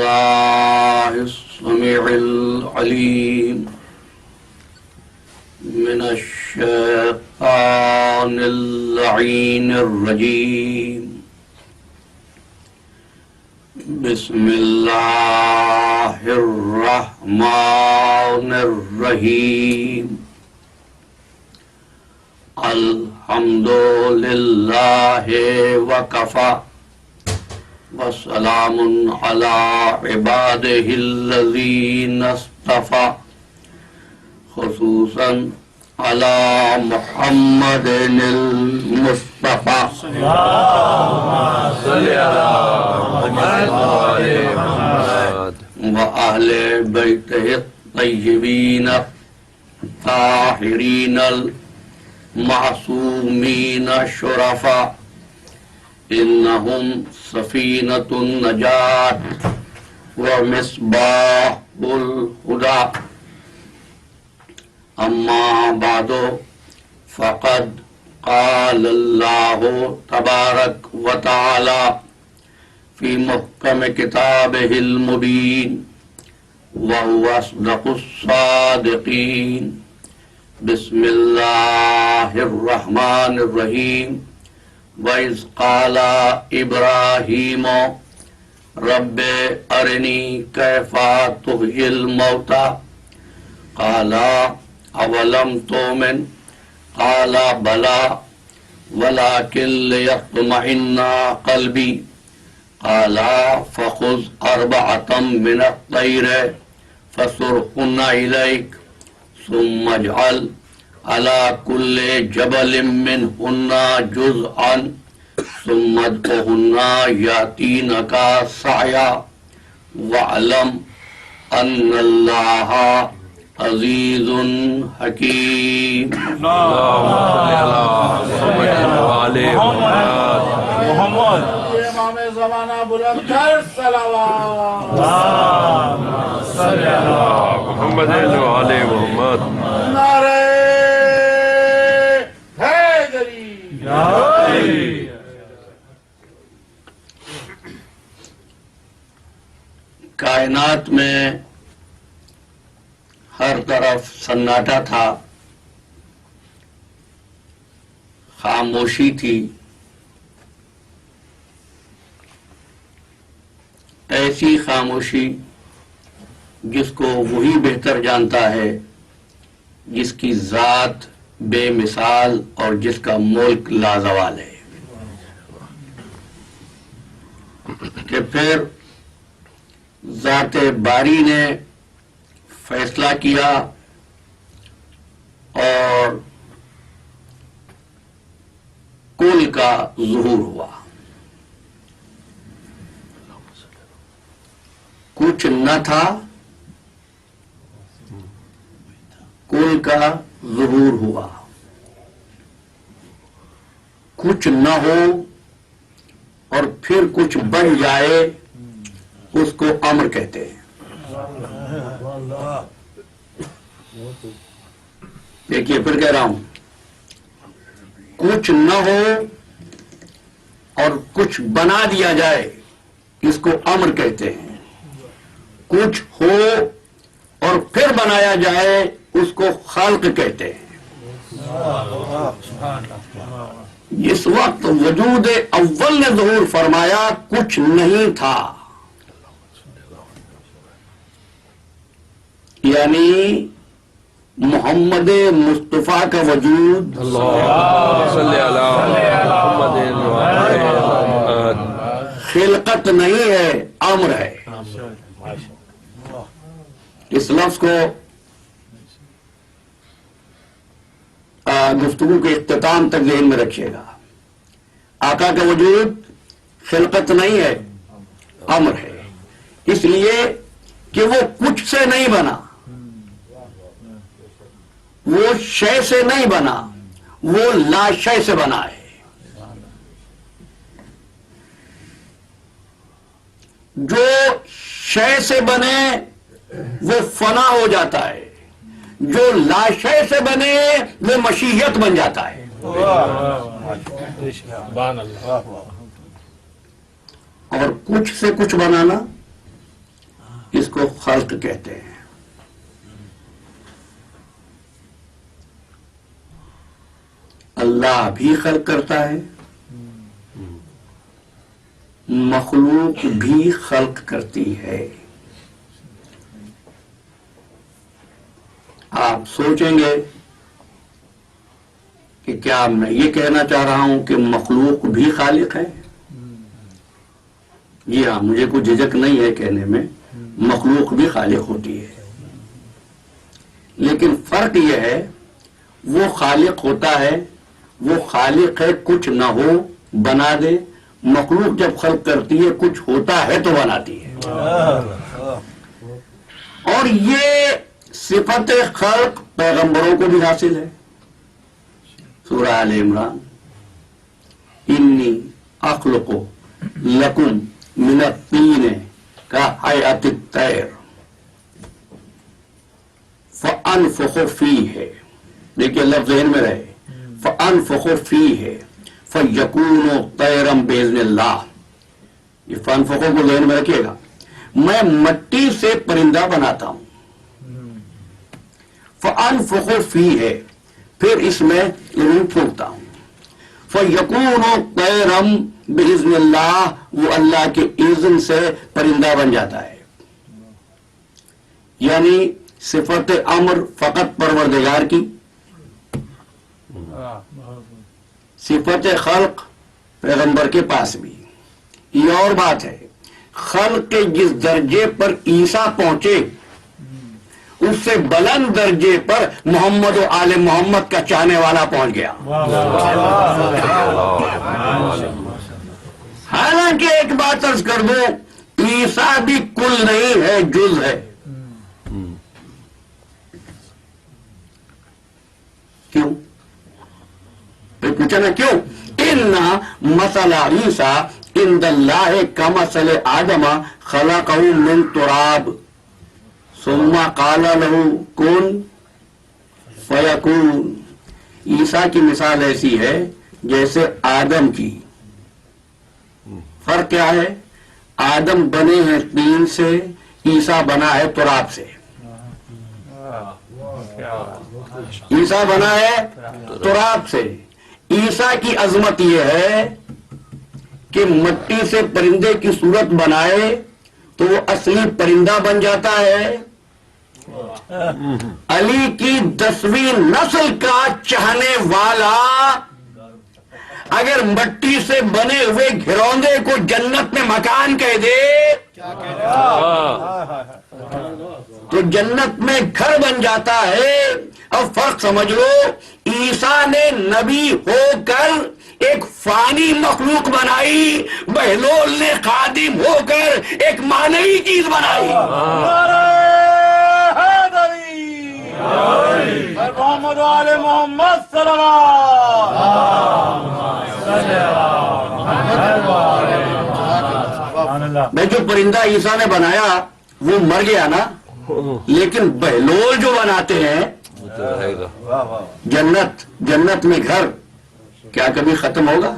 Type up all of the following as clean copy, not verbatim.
الله السميع العليم من الشيطان اللعين الرجيم. بسم الله الرحمن الرحيم. الحمد لله وكفى وسلام على عباده الذين اصطفى خصوصا على محمد المصطفى. اللهم صل على محمد وأهل بيته الطيبين الطاهرين المعصومين الشرفاء إنهم سفينة النجاة ومصباح الهدى. أما بعد فقد قال الله تبارك وتعالى في محكم كتابه المبين وهو أصدق الصادقين. بسم الله الرحمن الرحيم. وَإِذْ قَالَ إِبْرَاهِيمُ رَبِّ أَرِنِي كَيْفَ تُحْيِي الْمَوْتَى قَالَ أَوَلَمْ تُؤْمِنْ قَالَ بَلَى وَلَكِنْ لِيَطْمَئِنَّ قَلْبِي قَالَ فَخُذْ أَرْبَعَةً مِنَ الطَّيْرِ فَصُرْهُنَّ إِلَيْكَ ثُمَّ اجْعَلْ على كل جبل منهن جزءا ثم ادعهن يأتينك سعيا واعلم أن الله عزيز حكيم. اللهم صل على محمد. امام زمانہ بلند کر صلوات. اللهم صل على محمد وعلى محمد. نعرہ حیدری. کائنات میں ہر طرف سناٹا تھا، خاموشی تھی. ایسی خاموشی جس کو وہی بہتر جانتا ہے جس کی ذات بے مثال اور جس کا ملک لازوال ہے. کہ پھر ذات باری نے فیصلہ کیا اور کل کا ظہور ہوا. کچھ نہ تھا، کل کا ظہور ہوا. کچھ نہ ہو اور پھر کچھ بن جائے اس کو امر کہتے ہیں. دیکھیے پھر کہہ رہا ہوں، کچھ نہ ہو اور کچھ بنا دیا جائے اس کو امر کہتے ہیں. کچھ ہو اور پھر بنایا جائے اس کو خلق کہتے ہیں. جس وقت وجود اول نے ظہور فرمایا کچھ نہیں تھا، یعنی محمد مصطفیٰ کا وجود اللهم صل على محمد وعلى محمد. خلقت نہیں ہے، امر ہے. اس لفظ کو گفتگو کے اختتام تک ذہن میں رکھیے گا. آقا کا وجود خلقت نہیں ہے، امر ہے. اس لیے کہ وہ کچھ سے نہیں بنا، وہ شے سے نہیں بنا، وہ لا شے سے بنا ہے. جو شے سے بنے وہ فنا ہو جاتا ہے، جو لاشے سے بنے وہ مشیت بن جاتا ہے. اور کچھ سے کچھ بنانا کو خلق کہتے ہیں. اللہ بھی خلق کرتا ہے، مخلوق بھی خلق کرتی ہے. آپ سوچیں گے کہ کیا میں یہ کہنا چاہ رہا ہوں کہ مخلوق بھی خالق ہے؟ جی ہاں، مجھے کوئی جھجک نہیں ہے کہنے میں، مخلوق بھی خالق ہوتی ہے. لیکن فرق یہ ہے، وہ خالق ہوتا ہے، وہ خالق ہے کچھ نہ ہو بنا دے. مخلوق جب خلق کرتی ہے کچھ ہوتا ہے تو بناتی ہے. اور یہ صفت خلق پیغمبروں کو بھی حاصل ہے. سورہ آل عمران، انی اخلق لکم من الطین کہیئۃ الطیر فانفخ فیہ. دیکھیے لفظ ذہن میں رہے، فانفخ فیہ فیکون طیرا باذن اللہ. یہ فانفخ کو ذہن میں رکھیے گا. میں مٹی سے پرندہ بناتا ہوں، فانفخ فیہ، پھر اس میں روح پھونکتا ہوں، فیکون طیرا باذن اللہ، وہ اللہ کے اذن سے پرندہ بن جاتا ہے. یعنی صفت امر فقط پروردگار کی، صفت خلق پیغمبر کے پاس بھی. یہ اور بات ہے، خلق کے جس درجے پر عیسیٰ پہنچے اس سے بلند درجے پر محمد و آل محمد کا چاہنے والا پہنچ گیا. حالانکہ ایک بات عرض کر دوں، عیسیٰ بھی کل نہیں ہے، جز ہے. کیوں؟ پھر پوچھا نا کیوں؟ ان مثل عیسیٰ عند اللہ کمثل آدم خلقہ من تراب ثم قال له کن فیکون. عیسیٰ کی مثال ایسی ہے جیسے آدم کی. فرق کیا ہے؟ آدم بنے ہیں طین سے، عیسیٰ بنا ہے تراب سے. عیسیٰ بنا ہے تراب سے. عیسیٰ کی عظمت یہ ہے کہ مٹی سے پرندے کی صورت بنائے تو وہ اصلی پرندہ بن جاتا ہے. علی کی 10ویں نسل کا چاہنے والا اگر مٹی سے بنے ہوئے گھروندے کو جنت میں مکان کہہ دے تو جنت میں گھر بن جاتا ہے. اب فرق سمجھ لو، عیسیٰ نے نبی ہو کر ایک فانی مخلوق بنائی، بہلول نے خادم ہو کر ایک معنوی چیز بنائی. محمد آل محمد صلی اللہ. میں جو پرندہ عیسیٰ نے بنایا وہ مر گیا نا، لیکن بہلول جو بناتے ہیں جنت میں گھر، کیا کبھی ختم ہوگا؟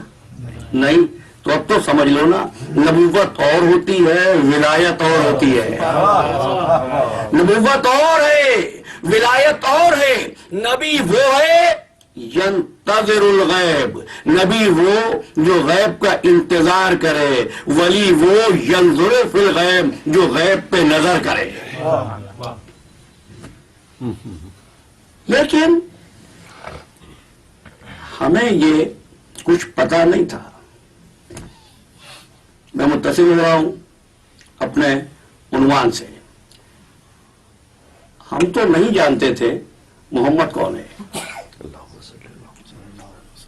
نہیں. تو اب تو سمجھ لو نا، نبوت اور ہوتی ہے، ولایت اور ہوتی ہے. نبوت اور ہے، ولایت اور ہے. نبی وہ ہے ینتظر الغیب، نبی وہ جو غیب کا انتظار کرے. ولی وہ ینظر فی الغیب، جو غیب پہ نظر کرے. لیکن ہمیں یہ کچھ پتا نہیں تھا. میں متصل ہو رہا ہوں اپنے عنوان سے. ہم تو نہیں جانتے تھے محمد کون ہے.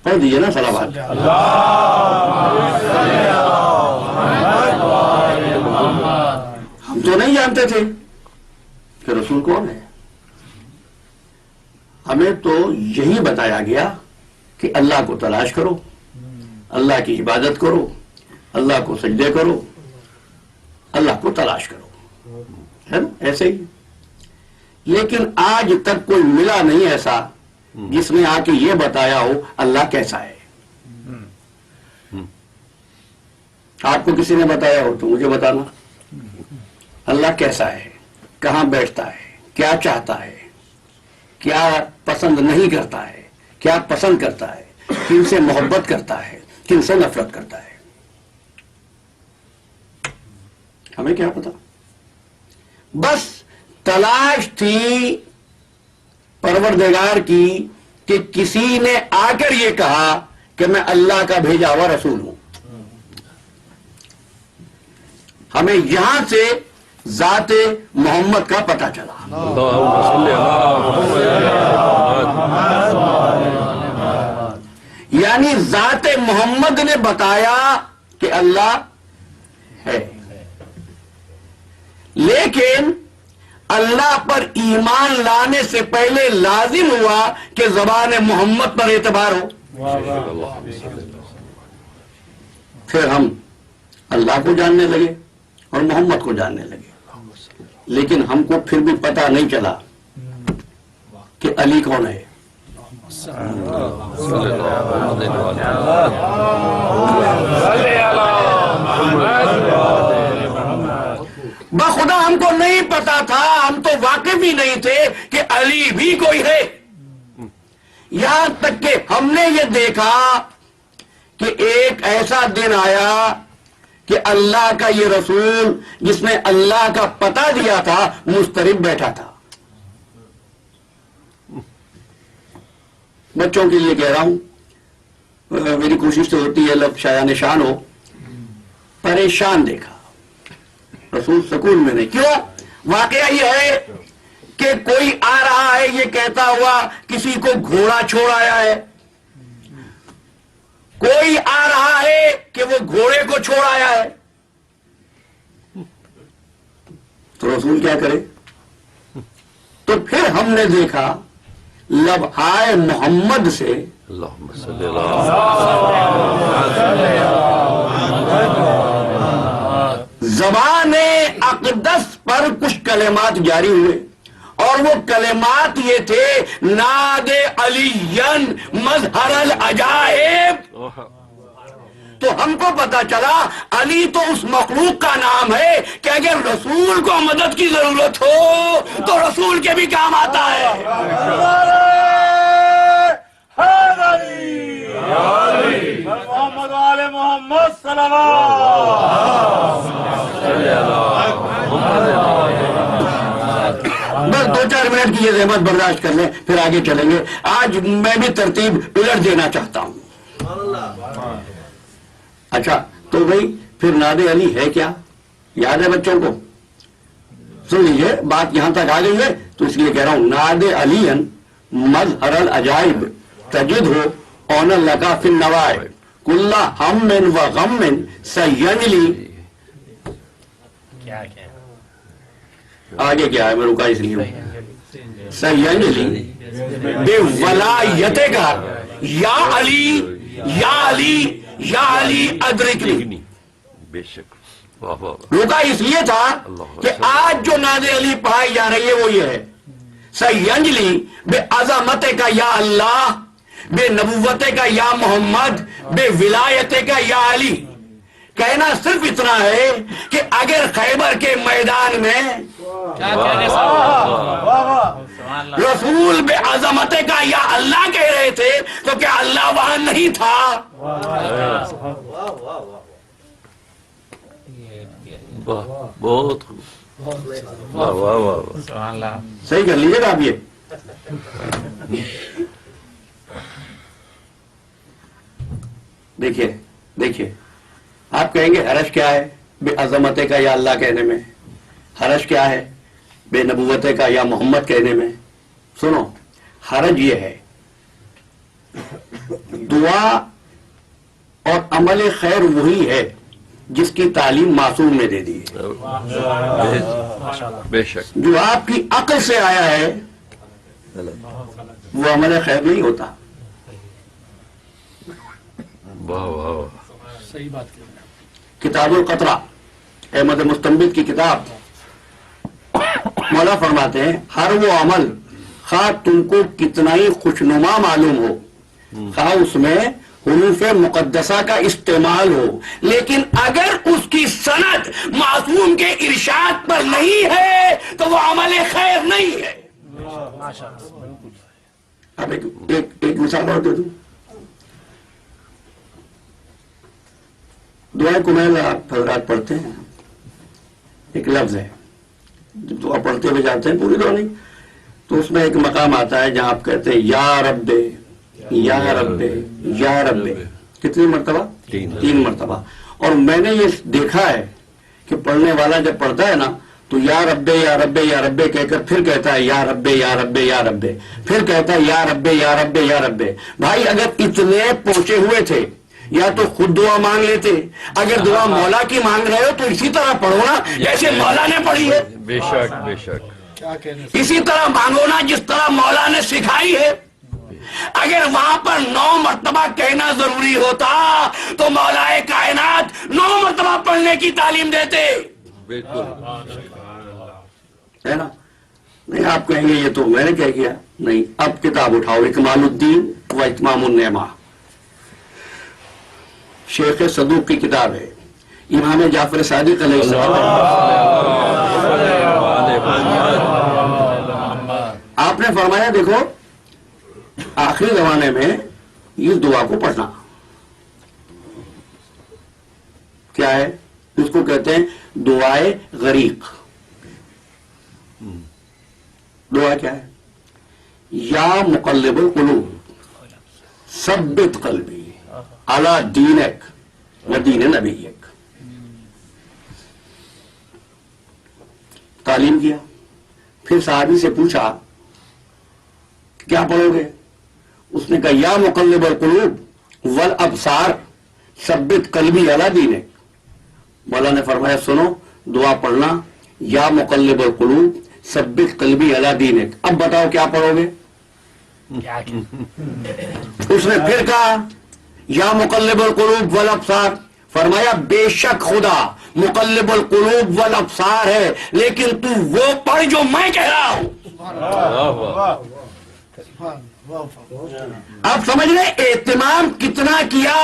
پڑھ دیجیے نا صلوات. ہم تو نہیں جانتے تھے کہ رسول کون ہے. ہمیں تو یہی بتایا گیا کہ اللہ کو تلاش کرو، اللہ کی عبادت کرو، اللہ کو سجدے کرو، اللہ کو تلاش کرو، ہے نا؟ ایسے ہی. لیکن آج تک کوئی ملا نہیں ایسا جس نے آ کے یہ بتایا ہو اللہ کیسا ہے. آپ کو کسی نے بتایا ہو تو مجھے بتانا اللہ کیسا ہے. کہاں بیٹھتا ہے، کیا چاہتا ہے، کیا پسند نہیں کرتا ہے، کیا پسند کرتا ہے، کن سے محبت کرتا ہے، کن سے نفرت کرتا ہے، ہمیں کیا پتا؟ بس تلاش تھی پروردگار کی کہ کسی نے آ کر یہ کہا کہ میں اللہ کا بھیجا ہوا رسول ہوں. ہمیں یہاں سے ذات محمد کا پتہ چلا. اللہم صلی علی محمد. یعنی ذات محمد نے بتایا کہ اللہ ہے، لیکن اللہ پر ایمان لانے سے پہلے لازم ہوا کہ زبان محمد پر اعتبار ہو. پھر ہم اللہ کو جاننے لگے اور محمد کو جاننے لگے، لیکن ہم کو پھر بھی پتہ نہیں چلا کہ علی کون ہے. بخدا ہم کو نہیں پتا تھا، ہم تو واقف ہی نہیں تھے کہ علی بھی کوئی ہے. یہاں تک کہ ہم نے یہ دیکھا کہ ایک ایسا دن آیا کہ اللہ کا یہ رسول جس نے اللہ کا پتہ دیا تھا مضطرب بیٹھا تھا. بچوں کے لیے کہہ رہا ہوں، میری کوشش تو ہوتی ہے لفظ شایان نشان ہو. پریشان دیکھا رسول سکون میں نہیں. کیوں؟ واقعہ یہ ہے کہ کوئی آ رہا ہے یہ کہتا ہوا کسی کو گھوڑا چھوڑ آیا ہے، کوئی آ رہا ہے کہ وہ گھوڑے کو چھوڑ آیا ہے. تو رسول کیا کرے؟ تو پھر ہم نے دیکھا لبہائے محمد سے اللہم صلی علی زبان اقدس پر کچھ کلمات جاری ہوئے، اور وہ کلمات یہ تھے ناد علی مظہر العجائب. تو ہم کو پتا چلا علی تو اس مخلوق کا نام ہے کہ اگر رسول کو مدد کی ضرورت ہو تو رسول کے بھی کام آتا ہے. محمد والے محمد صلوات. بس 2-4 منٹ کی یہ زحمت برداشت کر لیں، پھر آگے چلیں گے. آج میں بھی ترتیب الٹ دینا چاہتا ہوں. اچھا تو بھائی پھر ناد علی ہے کیا؟ یاد ہے بچوں کو؟ سن لیجئے، بات یہاں تک آ گئی ہے تو اس لیے کہہ رہا ہوں ناد علی مظہر العجائب تجد ہو اون لگا فی النوائب کل ہم و غم سینلی. آگے کیا ہے؟ میں رکا اس لیے سینلی بے ولایت کا یا علی یا علی یا علی ادرکنی. بے شک. واہ واہ. رکا اس لیے تھا کہ آج جو ناد علی پڑھائی جا رہی ہے وہ یہ ہے سینجلی بے عظمت کا یا اللہ، بے نبوت کا یا محمد، بے ولایت کا یا علی. کہنا صرف اتنا ہے کہ اگر خیبر کے میدان میں رسول بے عظمت کا یا اللہ کہہ رہے تھے تو کیا اللہ وہاں نہیں تھا؟ واہ بہت خوب. واہ واہ واہ. صحیح کر لیجیے گا آپ. یہ دیکھیے دیکھیے، آپ کہیں گے حرج کیا ہے بے عظمت کا یا اللہ کہنے میں؟ حرج کیا ہے بے نبوت کا یا محمد کہنے میں؟ سنو، حرج یہ ہے دعا اور عمل خیر وہی ہے جس کی تعلیم معصوم نے دے دی ہے. بے شک. جو آپ کی عقل سے آیا ہے وہ عمل خیر نہیں ہوتا. واہ واہ. صحیح بات کر رہے ہیں. کتاب القطرہ احمد مستنبط کی کتاب، مولا فرماتے ہیں ہر وہ عمل خواہ تم کو کتنا ہی خوشنما معلوم ہو، خواہ اس میں حروف مقدسہ کا استعمال ہو، لیکن اگر اس کی سند معصوم کے ارشاد پر نہیں ہے تو وہ عمل خیر نہیں ہے۔ اب ایک مثال اور دے دوں۔ دعائے کمیل آپ حضرات پڑھتے ہیں، ایک لفظ ہے، جب دعا پڑھتے ہوئے جاتے ہیں پوری دعا نہیں، تو اس میں ایک مقام آتا ہے جہاں آپ کہتے ہیں یا رب یا رب یا رب، کتنی مرتبہ؟ 3 مرتبہ۔ اور میں نے یہ دیکھا ہے کہ پڑھنے والا جب پڑھتا ہے نا تو یا رب یا رب یا رب کہہ کر پھر کہتا ہے یا رب یا رب یا رب، پھر کہتا ہے یا رب یا رب یا رب۔ بھائی اگر اتنے پہنچے ہوئے تھے یا تو خود دعا مانگ لیتے، اگر دعا مولا کی مانگ رہے ہو تو اسی طرح پڑھو نا جیسے مولا نے پڑھی ہے، بے شک بے شک، اسی طرح مانگو نا جس طرح مولا نے سکھائی ہے۔ اگر وہاں پر 9 مرتبہ کہنا ضروری ہوتا تو مولا کائنات 9 مرتبہ پڑھنے کی تعلیم دیتے، بالکل ہے نا؟ نہیں آپ کہیں گے یہ تو میں نے کہہ کیا، نہیں، اب کتاب اٹھاؤ، اکمال الدین و اتمام النعمہ، شیخ صدوق کی کتاب ہے، امام جعفر صادق علیہ السلام۔ آپ نے فرمایا دیکھو آخری زمانے میں اس دعا کو پڑھنا، کیا ہے؟ اس کو کہتے ہیں دعائے غریق۔ دعا کیا ہے؟ یا مقلب القلوب ثبت قلبی علی دینک و دین نبیک۔ تعلیم کیا، پھر صحابی سے پوچھا کیا پڑھو گے؟ اس نے کہا یا مقلب القلوب والابصار ثبت قلبی علی دینک۔ مولا نے فرمایا سنو دعا پڑھنا، یا مقلب القلوب ثبت قلبی علی دینک۔ اب بتاؤ کیا پڑھو گے؟ اس نے پھر کہا یا مقلب القلوب والابصار، فرمایا بے شک خدا مقلب القلوب والابصار ہے، لیکن تو وہ پڑھ جو میں کہہ رہا ہوں۔ اب سمجھ لیں اہتمام کتنا کیا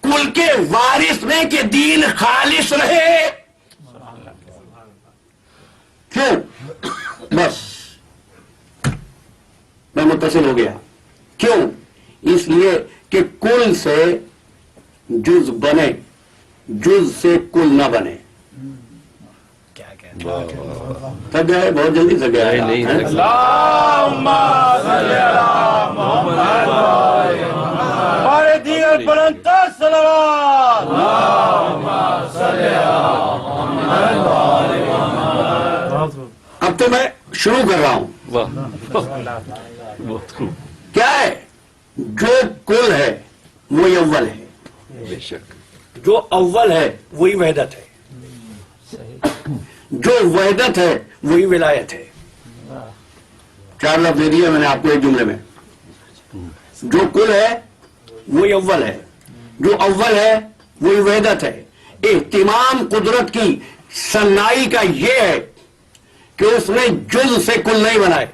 کل کے وارث نے کہ دین خالص رہے۔ کیوں؟ بس میں متصل ہو گیا، کیوں؟ اس لیے کہ کل سے جز بنے، جز سے کل نہ بنے۔ تھک گئے؟ بہت جلدی تھک گیا ہے۔ نہیں اللہم صلی علی محمد ہمارے دین پر انتر صلوات۔ اب تو میں شروع کر رہا ہوں۔ واہ بہت خوب، کیا ہے؟ جو کل ہے وہی اول ہے، بے شک جو اول ہے وہی وحدت ہے، جو وحدت ہے وہی ولایت ہے۔ 4 لفظ دے دیے میں نے آپ کو ایک جملے میں۔ جو کل ہے وہی اول ہے، جو اول ہے وہی وحدت ہے۔ اہتمام قدرت کی صنائی کا یہ ہے کہ اس نے جز سے کل نہیں بنائے،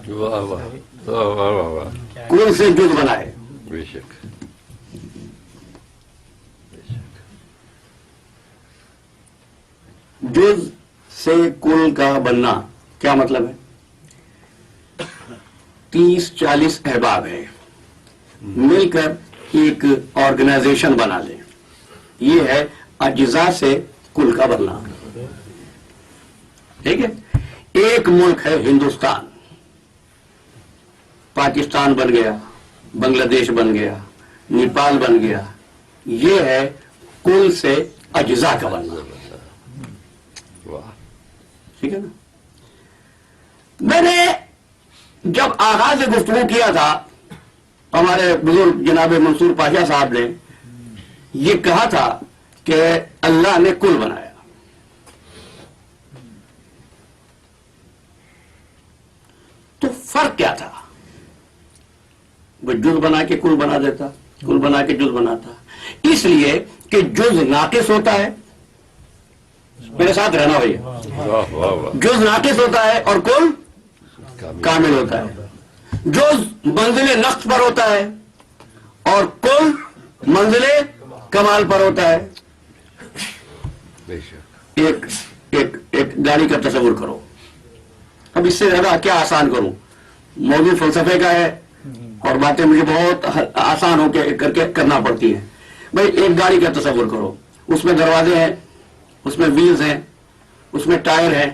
واہ واہ واہ واہ واہ واہ، کل سے جز بنائے۔ بے شک جز سے کل کا بننا کیا مطلب ہے؟ 30-40 احباب ہے، مل کر ایک آرگنائزیشن بنا لیں، یہ ہے اجزاء سے کل کا بننا۔ ٹھیک ہے؟ ایک ملک ہے ہندوستان، پاکستان بن گیا، بنگلہ دیش بن گیا، نیپال بن گیا، یہ ہے کل سے اجزاء کا بننا۔ واہ، ٹھیک ہے نا؟ میں نے جب آغاز گفتگو کیا تھا ہمارے بزرگ جناب منصور پاشا صاحب نے یہ کہا تھا کہ اللہ نے کل بنایا، تو فرق کیا تھا؟ وہ جز بنا کے کل بنا دیتا، کل بنا کے جز بناتا، اس لیے کہ جز ناقص ہوتا ہے، میرے ساتھ رہنا بھیا، واہ واہ واہ، جز ناقص ہوتا ہے اور کل کامل ہوتا ہے، جز منزل نقص پر ہوتا ہے اور کل منزل کمال پر ہوتا ہے. بے شک. ایک گاڑی کا تصور کرو. اب اس سے زیادہ کیا آسان کروں؟ موضوع فلسفے کا ہے اور باتیں مجھے بہت آسان ہو کے کر کے کرنا پڑتی ہیں. بھائی ایک گاڑی کا تصور کرو, اس میں دروازے ہیں, اس میں ویلز ہیں, اس میں ٹائر ہیں,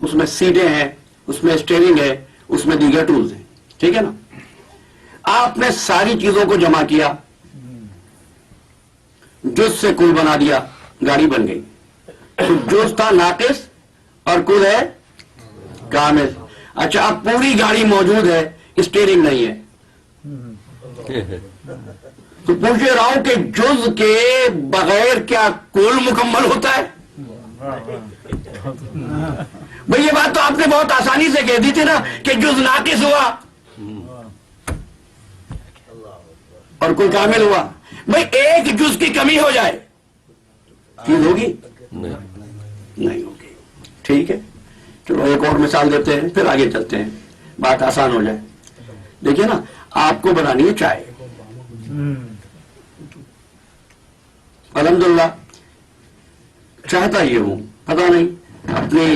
اس میں سیٹیں ہیں, اس میں اسٹیئرنگ ہے, اس میں دیگر ٹولز ہیں. ٹھیک ہے نا؟ آپ نے ساری چیزوں کو جمع کیا, جز سے کل بنا دیا, گاڑی بن گئی. تو جز تھا ناقص اور کل ہے کامل. اچھا اب پوری گاڑی موجود ہے, اسٹیئرنگ نہیں ہے, تو پوچھ رہا ہوں کہ جز کے بغیر کیا کل مکمل ہوتا ہے؟ بھئی یہ بات تو آپ نے بہت آسانی سے کہہ دی تھی نا کہ جز ناقص ہوا اور کل کامل ہوا. بھئی ایک جز کی کمی ہو جائے چیز ہوگی؟ نہیں ہوگی. ٹھیک ہے, چلو ایک اور مثال دیتے ہیں, پھر آگے چلتے ہیں, بات آسان ہو جائے. دیکھیے نا, آپ کو بنانی ہے چائے. الحمدللہ چاہتا یہ ہوں, پتہ نہیں اپنی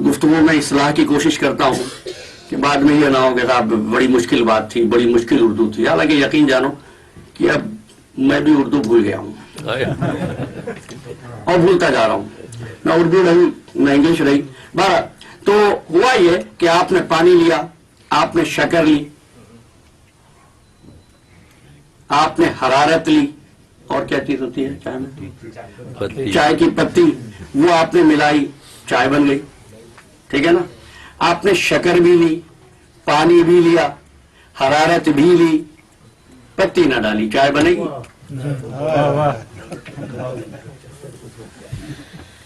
گفتگو میں اصلاح کی کوشش کرتا ہوں کہ بعد میں یہ نہ ہو کہ صاحب بڑی مشکل بات تھی, بڑی مشکل اردو تھی. حالانکہ یقین جانو کہ اب میں بھی اردو بھول گیا ہوں اور بھولتا جا رہا ہوں. نہ اردو رہی نہ انگلش رہی. بارہ تو ہوا یہ کہ آپ نے پانی لیا, آپ نے شکر لی, آپ نے حرارت لی, اور کیا چیز ہوتی ہے چائے میں؟ چائے کی پتی, وہ آپ نے ملائی, چائے بن گئی. ٹھیک ہے نا؟ آپ نے شکر بھی لی, پانی بھی لیا, حرارت بھی لی, پتی نہ ڈالی, چائے بنے گی؟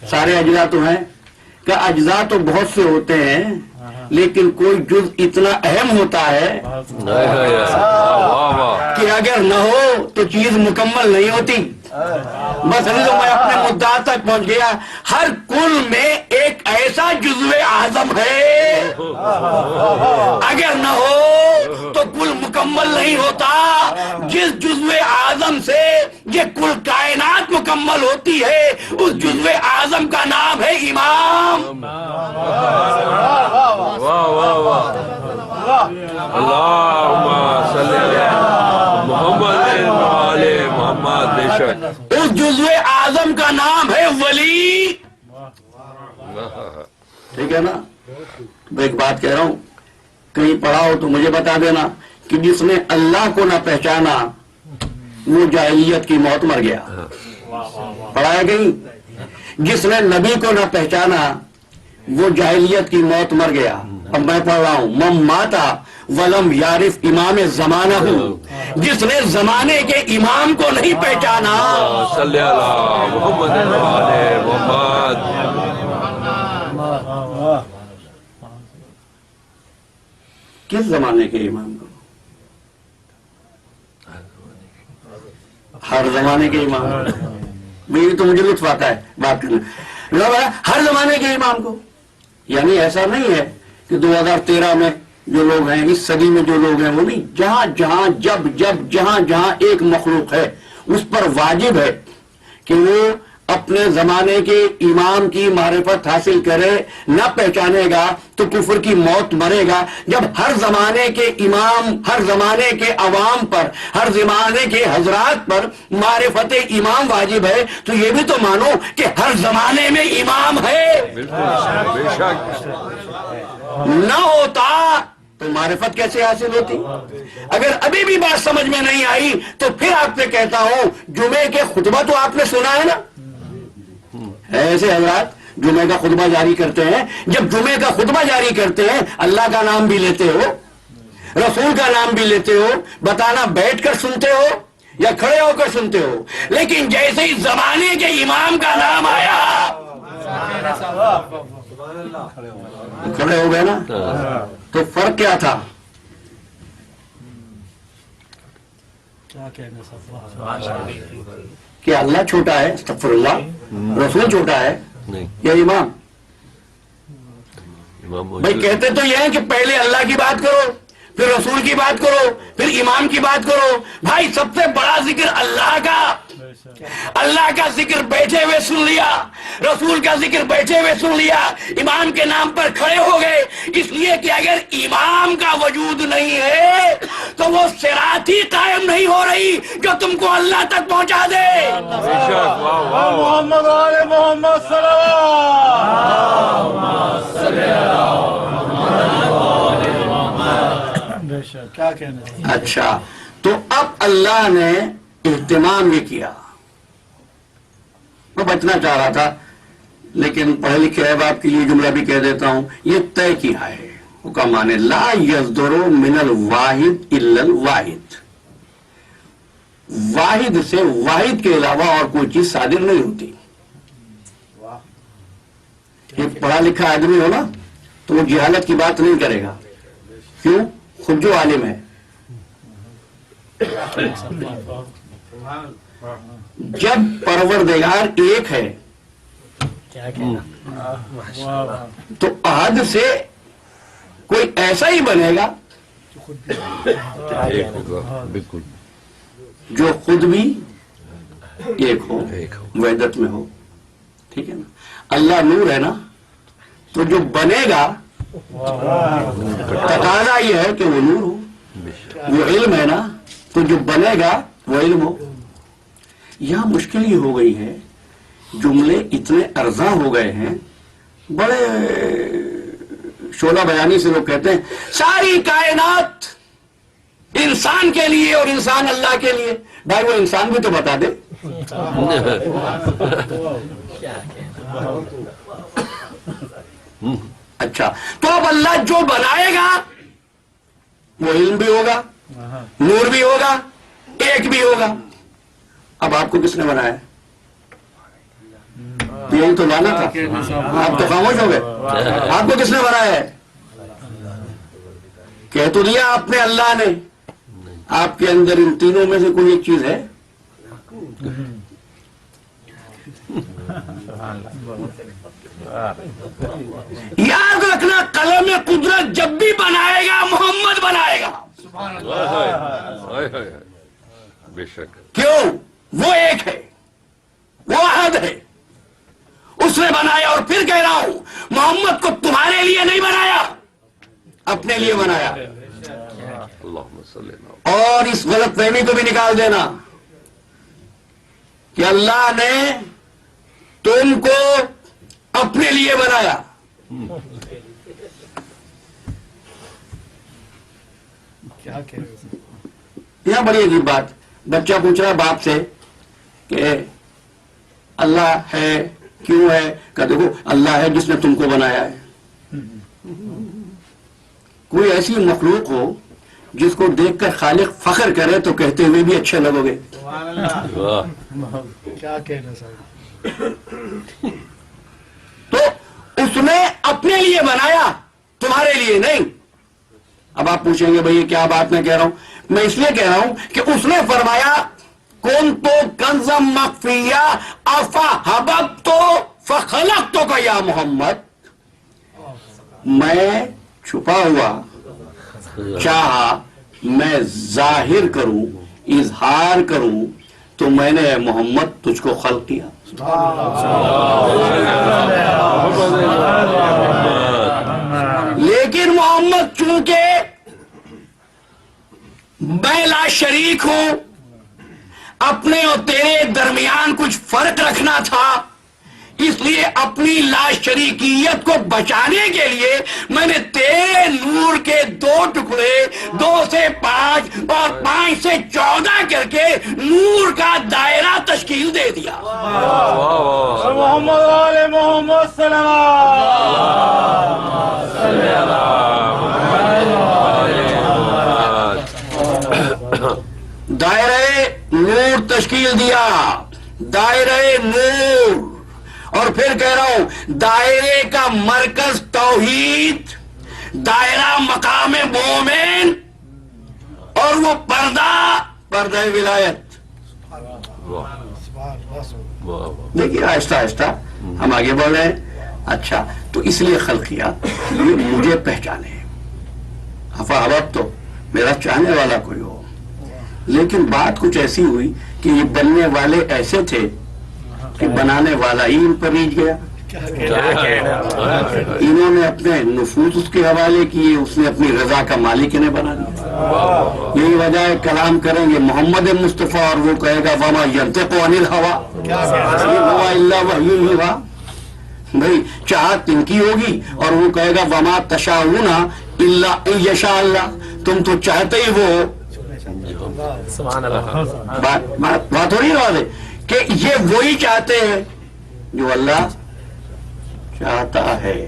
سارے اجزاء تو ہیں کہ اجزاء تو بہت سے ہوتے ہیں, لیکن کوئی جز اتنا اہم ہوتا ہے کہ اگر نہ ہو تو چیز مکمل نہیں ہوتی. بس میں اپنے مدعا تک پہنچ گیا. ہر کل میں ایک ایسا جزو اعظم ہے, اگر نہ ہو تو کل مکمل نہیں ہوتا. جس جزو اعظم سے یہ کل کائنات مکمل ہوتی ہے, اس جزو اعظم کا نام ہے امام. اللہم صلی اللہ محمد وعلی محمد. بے شک. اس جزو اعظم کا نام ہے ولی. ٹھیک ہے نا؟ میں ایک بات کہہ رہا ہوں, کہیں پڑھا ہو تو مجھے بتا دینا کہ جس نے اللہ کو نہ پہچانا وہ جاہلیت کی موت مر گیا. پڑھا ہے کہیں؟ جس نے نبی کو نہ پہچانا وہ جاہلیت کی موت مر گیا. اب میں پڑھ رہا ہوں, من ماتا ولم یعرف امام زمانہ, جس نے زمانے کے امام کو نہیں پہچانا. صلی اللہ محمد وعلی محمد. کس زمانے کے امام کو؟ ہر زمانے کے امام. میری تو مجھے لطف آتا ہے بات کرنا. ہر زمانے کے امام کو, یعنی ایسا نہیں ہے کہ 2013 میں جو لوگ ہیں, اس صدی میں جو لوگ ہیں وہ نہیں. جہاں جہاں جب جب جہاں جہاں ایک مخلوق ہے اس پر واجب ہے کہ وہ اپنے زمانے کے امام کی معرفت حاصل کرے. نہ پہچانے گا تو کفر کی موت مرے گا. جب ہر زمانے کے امام, ہر زمانے کے عوام پر, ہر زمانے کے حضرات پر معرفت امام واجب ہے, تو یہ بھی تو مانو کہ ہر زمانے میں امام ہے. بالکل بے شک. نہ ہوتا تو معرفت کیسے حاصل ہوتی؟ اگر ابھی بھی بات سمجھ میں نہیں آئی تو پھر آپ سے کہتا ہوں, جمعے کے خطبہ تو آپ نے سنا ہے نا؟ ایسے حضرات جمعے کا خطبہ جاری کرتے ہیں. جب جمعے کا خطبہ جاری کرتے ہیں اللہ کا نام بھی لیتے ہو, رسول کا نام بھی لیتے ہو, بتانا بیٹھ کر سنتے ہو یا کھڑے ہو کر سنتے ہو, لیکن جیسے ہی زمانے کے امام کا نام آیا کھڑے ہو گئے نا. تو فرق کیا تھا؟ کہ اللہ چھوٹا ہے, استغفر اللہ, رسول چھوٹا ہے یا امام؟ بھائی کہتے تو یہ ہیں کہ پہلے اللہ کی بات کرو, پھر رسول کی بات کرو، پھر امام کی بات کرو. بھائی سب سے بڑا ذکر اللہ کا، اللہ کا ذکر بیٹھے ہوئے سن لیا، رسول کا ذکر بیٹھے ہوئے سن لیا، امام کے نام پر کھڑے ہو گئے. اس لیے کہ اگر امام کا وجود نہیں ہے تو وہ صراط ہی قائم نہیں ہو رہی جو تم کو اللہ تک پہنچا دے. محمد آل محمد صلوات. کیا کہنا ہے؟ اچھا تو اب اللہ نے اہتمام یہ کیا. میں بچنا چاہ رہا تھا لیکن پڑھے لکھے احباب کے لیے جملہ بھی کہہ دیتا ہوں. یہ طے کیا ہے، وہ کا معنی لا یصدر من الواحد الا الواحد. واحد سے واحد کے علاوہ اور کوئی چیز صادر نہیں ہوتی. ایک پڑھا لکھا آدمی ہو نا تو وہ جہالت کی بات نہیں کرے گا. کیوں؟ خود جو عالم ہے. جب پروردگار ایک ہے تو احد سے کوئی ایسا ہی بنے گا ایک ہوگا بالکل جو خود بھی ایک ہو، وحدت میں ہو. ٹھیک ہے نا؟ اللہ نور ہے نا، تو جو بنے گا تقاضا یہ ہے کہ وہ نور ہو. وہ علم ہے نا، تو جو بنے گا وہ علم ہو. یہاں مشکل یہ ہو گئی ہے، جملے اتنے ارزاں ہو گئے ہیں. بڑے شعلہ بیانی سے لوگ کہتے ہیں ساری کائنات انسان کے لیے اور انسان اللہ کے لیے. بھائی وہ انسان بھی تو بتا دے. اچھا تو اب اللہ جو بنائے گا وہ علم بھی ہوگا، نور بھی ہوگا، ایک بھی ہوگا. اب آپ کو کس نے بنایا؟ یہی تو لانا تھا. آپ تو خاموش ہو گئے. آپ کو کس نے بنایا ہے؟ کہہ تو دیا آپ نے اللہ نے. آپ کے اندر ان تینوں میں سے کوئی ایک چیز ہے؟ یاد رکھنا قلم قدرت جب بھی بنائے گا محمد بنائے گا. بے شک. کیوں؟ وہ ایک ہے، وہ احد ہے، اس نے بنایا. اور پھر کہہ رہا ہوں محمد کو تمہارے لیے نہیں بنایا، اپنے لیے بنایا. اللہم صلی اللہ. اور اس غلط فہمی کو بھی نکال دینا کہ اللہ نے تم کو اپنے لیے بنایا. یہاں بڑی عجیب بات. بچہ پوچھ رہا باپ سے کہ اللہ ہے کیوں ہے؟ کہ دیکھو اللہ ہے جس نے تم کو بنایا ہے. کوئی ایسی مخلوق ہو جس کو دیکھ کر خالق فخر کرے تو کہتے ہوئے بھی اچھے لگو گے. کیا کہنا صاحب. تو اس نے اپنے لیے بنایا، تمہارے لیے نہیں. اب آپ پوچھیں گے بھئی یہ کیا بات میں کہہ رہا ہوں؟ میں اس لیے کہہ رہا ہوں کہ اس نے فرمایا کون تو کنزم مخفیہ افحببت فخلقتک یا محمد. میں چھپا ہوا چاہا میں ظاہر کروں، اظہار کروں، تو میں نے محمد تجھ کو خلق کیا. لیکن محمد چونکہ میں لا شریک ہوں، اپنے اور تیرے درمیان کچھ فرق رکھنا تھا، اس لیے اپنی لا شریکیت کو بچانے کے لیے میں نے تیرے نور کے 2 ٹکڑے 2 سے 5 اور 5 سے 14 کر کے نور کا دائرہ تشکیل دے دیا. محمد آل محمد صلوات. دائرہ نور تشکیل دیا، دائرہ نور. اور پھر کہہ رہا ہوں دائرے کا مرکز توحید، دائرہ مقام مومن، اور وہ پردہ ولایت. دیکھیے آہستہ آہستہ ہم آگے بڑھ رہے ہیں. اچھا تو اس لیے خلق کیا یہ مجھے پہچانے. افحببت تو میرا چاہنے والا کوئی ہو. لیکن بات کچھ ایسی ہوئی کہ یہ بننے والے ایسے تھے کہ بنانے والا ہی ان پر ریجھ گیا. انہوں نے اپنے نفوس اس کے حوالے کیے, اس نے اپنی رضا کا مالک انہیں بنا دیا. یہی وجہ ہے کلام کریں گے محمد مصطفیٰ اور وہ کہے گا وما ینطق عن الہوی ان هو الا وحی یوحی. بھائی چاہت ان کی ہوگی اور وہ کہے گا وما تشاؤون الا ان یشاء اللہ. تم تو چاہتے ہی وہ سبحان اللہ. بات ہو رہی ہے کہ یہ وہی چاہتے ہیں جو اللہ چاہتا ہے.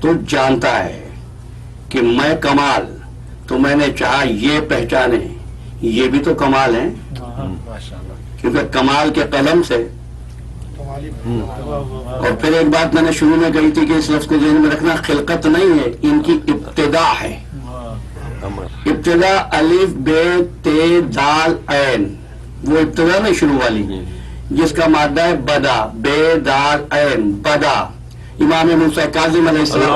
تو جانتا ہے کہ میں کمال تو میں نے چاہا یہ پہچانے, یہ بھی تو کمال ہے, کیونکہ کمال کے قلم سے. اور پھر ایک بات میں نے شروع میں کہی تھی کہ اس لفظ کو ذہن میں رکھنا, خلقت نہیں ہے, ان کی ابتدا ہے. ابتدا الف بے تے دال عین, وہ ابتدا نہیں شروع والی جس کا مادہ ہے بدا, بے دال عین بدا. امام موسیٰ کاظم علیہ السلام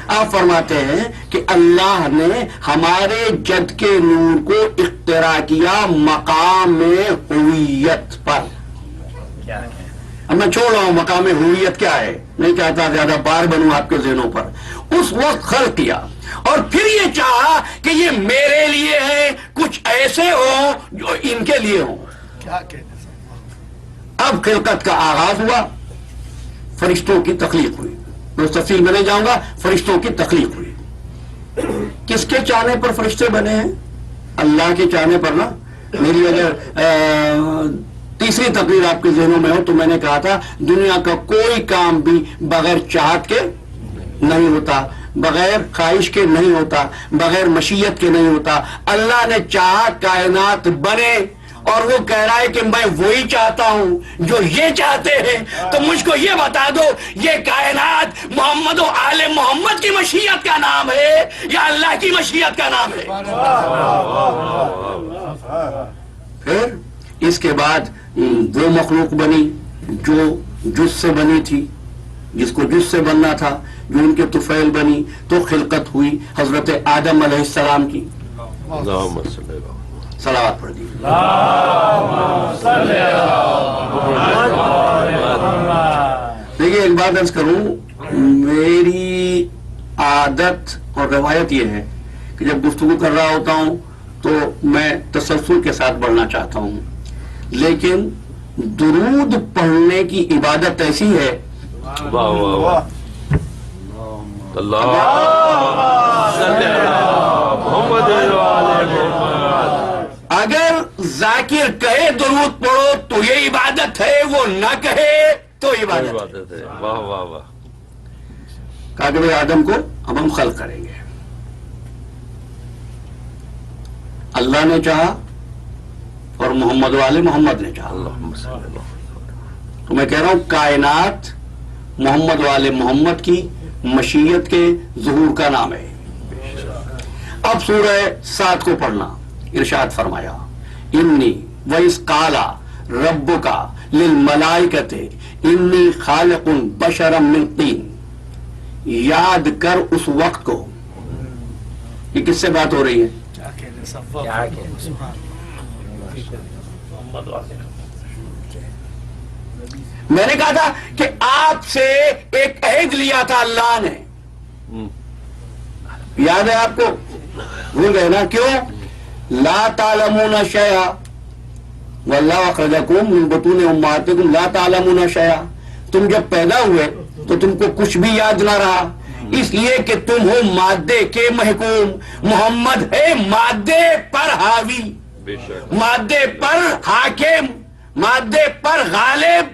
آپ فرماتے ہیں کہ اللہ نے ہمارے جد کے نور کو اختراع کیا مقام ہویت پر. اب میں چھوڑ رہا ہوں مقام ہویت کیا ہے, نہیں چاہتا زیادہ بار بنوں آپ کے ذہنوں پر. اس وقت خلق کیا اور پھر یہ چاہا کہ یہ میرے لیے ہے, کچھ ایسے ہو جو ان کے لیے ہوں. اب خلقت کا آغاز ہوا, فرشتوں کی تخلیق ہوئی. میں تفصیل میں نہیں جاؤں گا. فرشتوں کی تخلیق ہوئی. کس کے چاہنے پر فرشتے بنے ہیں؟ اللہ کے چاہنے پر نا. میری اگر تیسری تقریر آپ کے ذہنوں میں ہو تو میں نے کہا تھا دنیا کا کوئی کام بھی بغیر چاہت کے نہیں ہوتا, بغیر خواہش کے نہیں ہوتا, بغیر مشیت کے نہیں ہوتا. اللہ نے چاہا کائنات بنے اور وہ کہہ رہا ہے کہ میں وہی چاہتا ہوں جو یہ چاہتے ہیں. تو مجھ کو یہ بتا دو یہ کائنات محمد و آل محمد کی مشیت کا نام ہے یا اللہ کی مشیت کا نام ہے؟ پھر اس کے بعد وہ مخلوق بنی جو جز سے بنی تھی, جس کو جز سے بننا تھا, جو ان کے طفیل بنی. تو خلقت ہوئی حضرت آدم علیہ السلام کی. صلوات پڑھ دی. دیکھیے ایک بات عرض کروں, میری عادت اور روایت یہ ہے کہ جب گفتگو کر رہا ہوتا ہوں تو میں تسلسل کے ساتھ بڑھنا چاہتا ہوں, لیکن درود پڑھنے کی عبادت ایسی ہے اگر ذاکر کہے درود پڑھو تو یہ عبادت ہے, وہ نہ کہے تو عبادت ہے. واہ واہ واہ. کہا کہ آدم کو اب ہم خلق کریں گے. اللہ نے چاہا اور محمد والے محمد نے چاہا. تو میں کہہ رہا ہوں کائنات محمد والے محمد کی مشیت کے ظہور کا نام ہے. اب سورہ سات کو پڑھنا. ارشاد فرمایا انی وَإِذْ قَالَ رَبُّكَ لِلْمَلَائِكَةِ انی خالق بشرا من طین. یاد کر اس وقت کو. یہ کس سے بات ہو رہی ہے؟ میں نے کہا تھا کہ آپ سے ایک عہد لیا تھا اللہ نے, یاد ہے آپ کو؟ بھول گئے نا؟ کیوں؟ لا تعلمون شیئا واللہ اخرجکم من بطون امہاتکم لا تعلمون شیئا. تم جب پیدا ہوئے تو تم کو کچھ بھی یاد نہ رہا, اس لیے کہ تم ہو مادے کے محکوم. محمد ہے مادے پر حاوی, مادے پر حاکم, مادے پر غالب.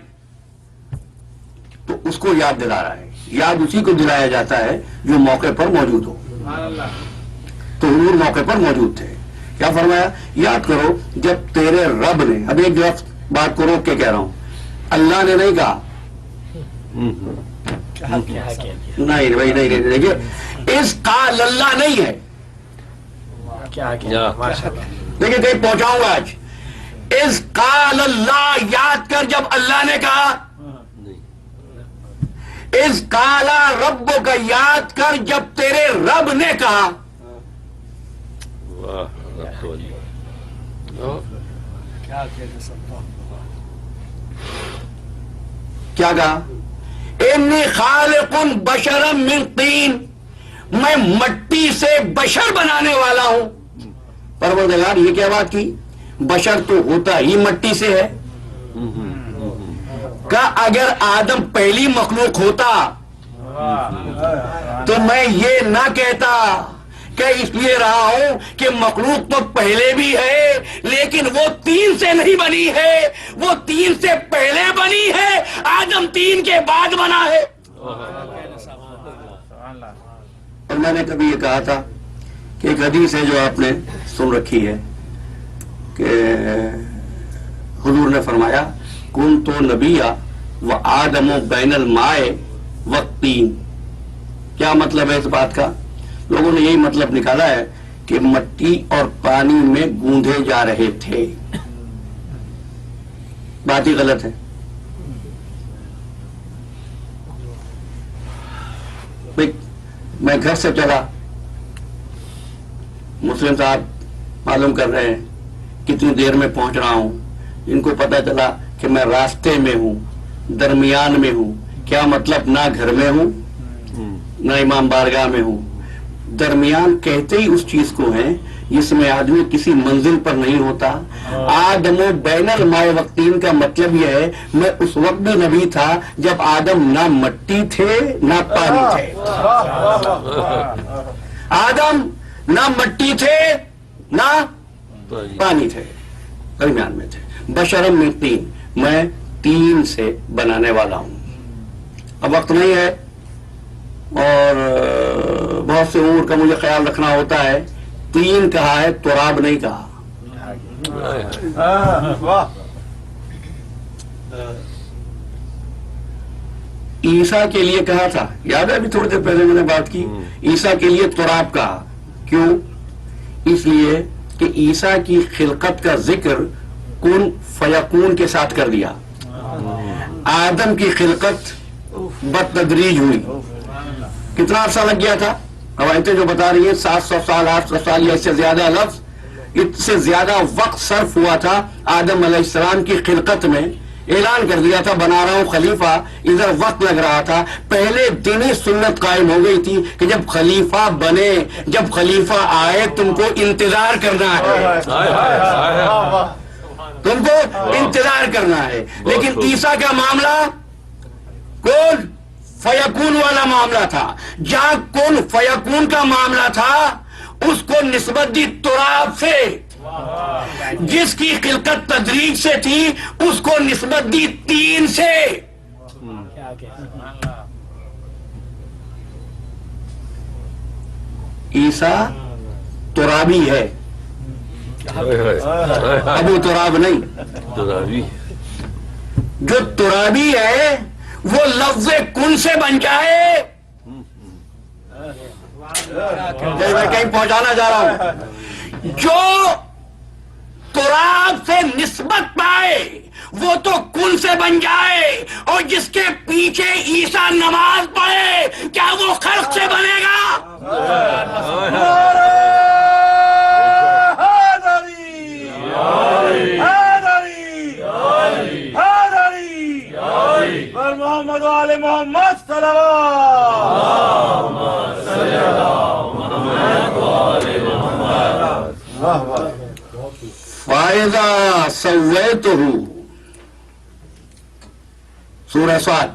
تو اس کو یاد دلا رہا ہے. یاد اسی کو دلایا جاتا ہے جو موقع پر موجود ہو. تو حضور موقع پر موجود تھے. کیا فرمایا؟ یاد کرو جب تیرے رب نے, اب ایک بات کو روک کے کہہ رہا ہوں, اللہ نے نہیں کہا, نہیں بھائی نہیں, دیکھیے اس قال اللہ نہیں ہے. دیکھیے کہیں پہنچاؤں گا آج. اس قال اللہ, یاد کر جب اللہ نے کہا. اس قالا رب کا یاد کر جب تیرے رب نے کہا. واہ رب والی. کیا کہنا سکتا ہوں. کیا کہا؟ انی خالق بشرا من طین، میں مٹی سے بشر بنانے والا ہوں. پروردگار یہ کیا بات کی؟ بشر تو ہوتا ہی مٹی سے ہے. کہ اگر آدم پہلی مخلوق ہوتا تو میں یہ نہ کہتا کہ اس لیے رہا ہوں کہ مخلوق تو پہلے بھی ہے لیکن وہ تین سے نہیں بنی ہے، وہ تین سے پہلے بنی ہے، آدم تین کے بعد بنا ہے. اور میں نے کبھی یہ کہا تھا کہ ایک حدیث ہے جو آپ نے سن رکھی ہے کہ حضور نے فرمایا کن تو نبیہ و آدم بین الماء والطین. کیا مطلب ہے اس بات کا؟ لوگوں نے یہی مطلب نکالا ہے کہ مٹی اور پانی میں گوندھے جا رہے تھے. بات ہی غلط ہے. میں گھر سے چلا، مسلم صاحب معلوم کر رہے ہیں کتنی دیر میں پہنچ رہا ہوں. ان کو پتا چلا کہ میں راستے میں ہوں، درمیان میں ہوں. کیا مطلب؟ نہ گھر میں ہوں نہ امام بارگاہ میں ہوں. درمیان کہتے ہی اس چیز کو ہے جس میں آدمی کسی منزل پر نہیں ہوتا. آدم بین الماء والطین کا مطلب یہ ہے میں اس وقت بھی نبی تھا جب آدم نہ مٹی تھے نہ پانی تھے. آدم نہ مٹی تھے نہ پانی تھے، درمیان میں تھے. بشرم من طین، میں تین سے بنانے والا ہوں. اب وقت نہیں ہے اور بہت سے امور کا مجھے خیال رکھنا ہوتا ہے. تین کہا ہے، تراب نہیں کہا. عیسیٰ کے لیے کہا تھا، یاد ہے ابھی تھوڑی دیر پہلے میں نے بات کی. عیسیٰ کے لیے تراب کہا. کیوں؟ اس لیے کہ عیسیٰ کی خلقت کا ذکر کن فیکون کے ساتھ کر دیا. آدم کی خلقت بتدریج ہوئی. کتنا عرصہ لگ گیا تھا؟ روایتیں جو بتا رہی ہیں 700 سال 800 سال یا اس سے زیادہ لفظ، اس سے زیادہ وقت صرف ہوا تھا آدم علیہ السلام کی خلقت میں. اعلان کر دیا تھا بنا رہا ہوں خلیفہ، ادھر وقت لگ رہا تھا. پہلے دن ہی سنت قائم ہو گئی تھی کہ جب خلیفہ بنے، جب خلیفہ آئے تم کو انتظار کرنا ہے، تم کو انتظار کرنا ہے. لیکن عیسیٰ کا معاملہ کون فیکون والا معاملہ تھا. جہاں کون فیکون کا معاملہ تھا اس کو نسبت دی تراب سے. جس کی خلقت تدریج سے تھی اس کو نسبت دی تین سے. عیسیٰ ترابی ہے، ابو تراب نہیں. ترابی جو ترابی ہے وہ لفظ کن سے بن جائے. میں کہیں پہنچانا چاہ رہا ہوں. جو تراب سے نسبت پائے وہ تو کن سے بن جائے. اور جس کے پیچھے عیسیٰ نماز پڑھے کیا وہ خلق سے بنے گا؟ محمد علی محمد فَإِذَا سَوَّيْتُهُ سورہ صاد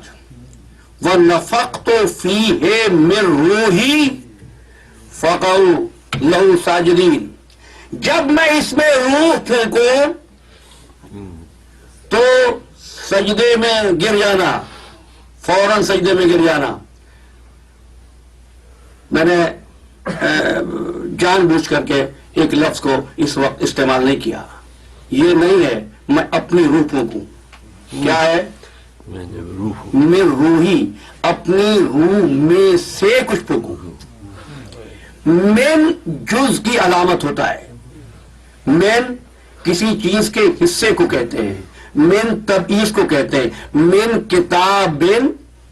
وَنَفَخْتُ فِيهِ مِن رُوحِي فَقَعُوا لَهُ سَاجِدِينَ. جب میں اس میں روح پھونکوں تو سجدے میں گر جانا، فوراً سجدے میں گر جانا. میں نے جان بوجھ کر کے ایک لفظ کو اس وقت استعمال نہیں کیا. یہ نہیں ہے میں اپنی روح پھونکوں. کیا ہے؟ میں روحی، اپنی روح میں سے کچھ پھونکوں. من جز کی علامت ہوتا ہے. من کسی چیز کے حصے کو کہتے ہیں. من تبعیض کو کہتے ہیں. من کتاب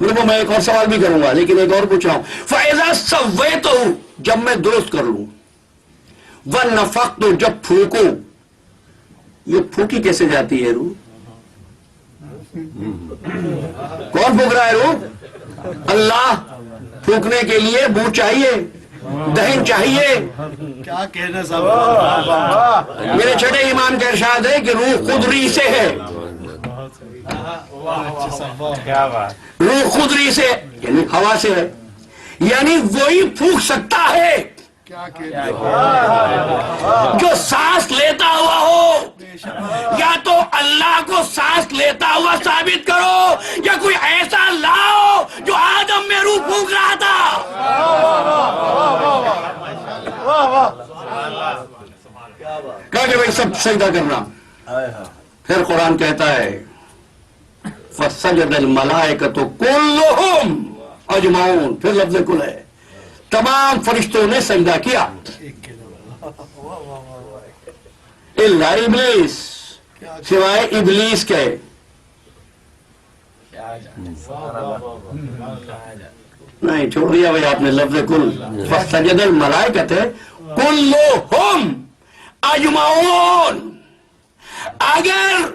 وہ میں ایک اور سوال بھی کروں گا لیکن ایک اور پوچھ رہا ہوں فَإِذَا سَوَّيْتُهُ جب میں درست کر لوں وَنَفَخْتُ جب پھونکوں یہ پھونکی کیسے جاتی ہے روح کون پھونک رہا ہے روح اللہ پھونکنے کے لیے منہ چاہیے دہن چاہیے کیا کہنا صاحب میرے چھٹے ایمان کا ارشاد ہے کہ روح خود ری سے ہے کیا بات روح خود ری سے یعنی ہوا سے ہے یعنی وہی پھونک سکتا ہے کیا کہنا جو سانس لیتا ہوا ہو یا تو اللہ کو سانس لیتا ہوا ثابت کرو یا کوئی ایسا لاؤ جو آدم میں روح پھونک رہا تھا کہا کہ بھائی سب سجدہ کرنا پھر قرآن کہتا ہے فَسَجَدَ الْمَلَائِكَةُ كُلُّهُمْ اجمعون پھر لفظ کل ہے تمام فرشتوں نے سجدہ کیا الا ابلیس سوائے ابلیس کے نہیں چھوڑ دیا بھائی آپ نے لفظ کل فَسَجَدَ الْمَلَائِكَةُ كُلُّهُمْ اجمعون اگر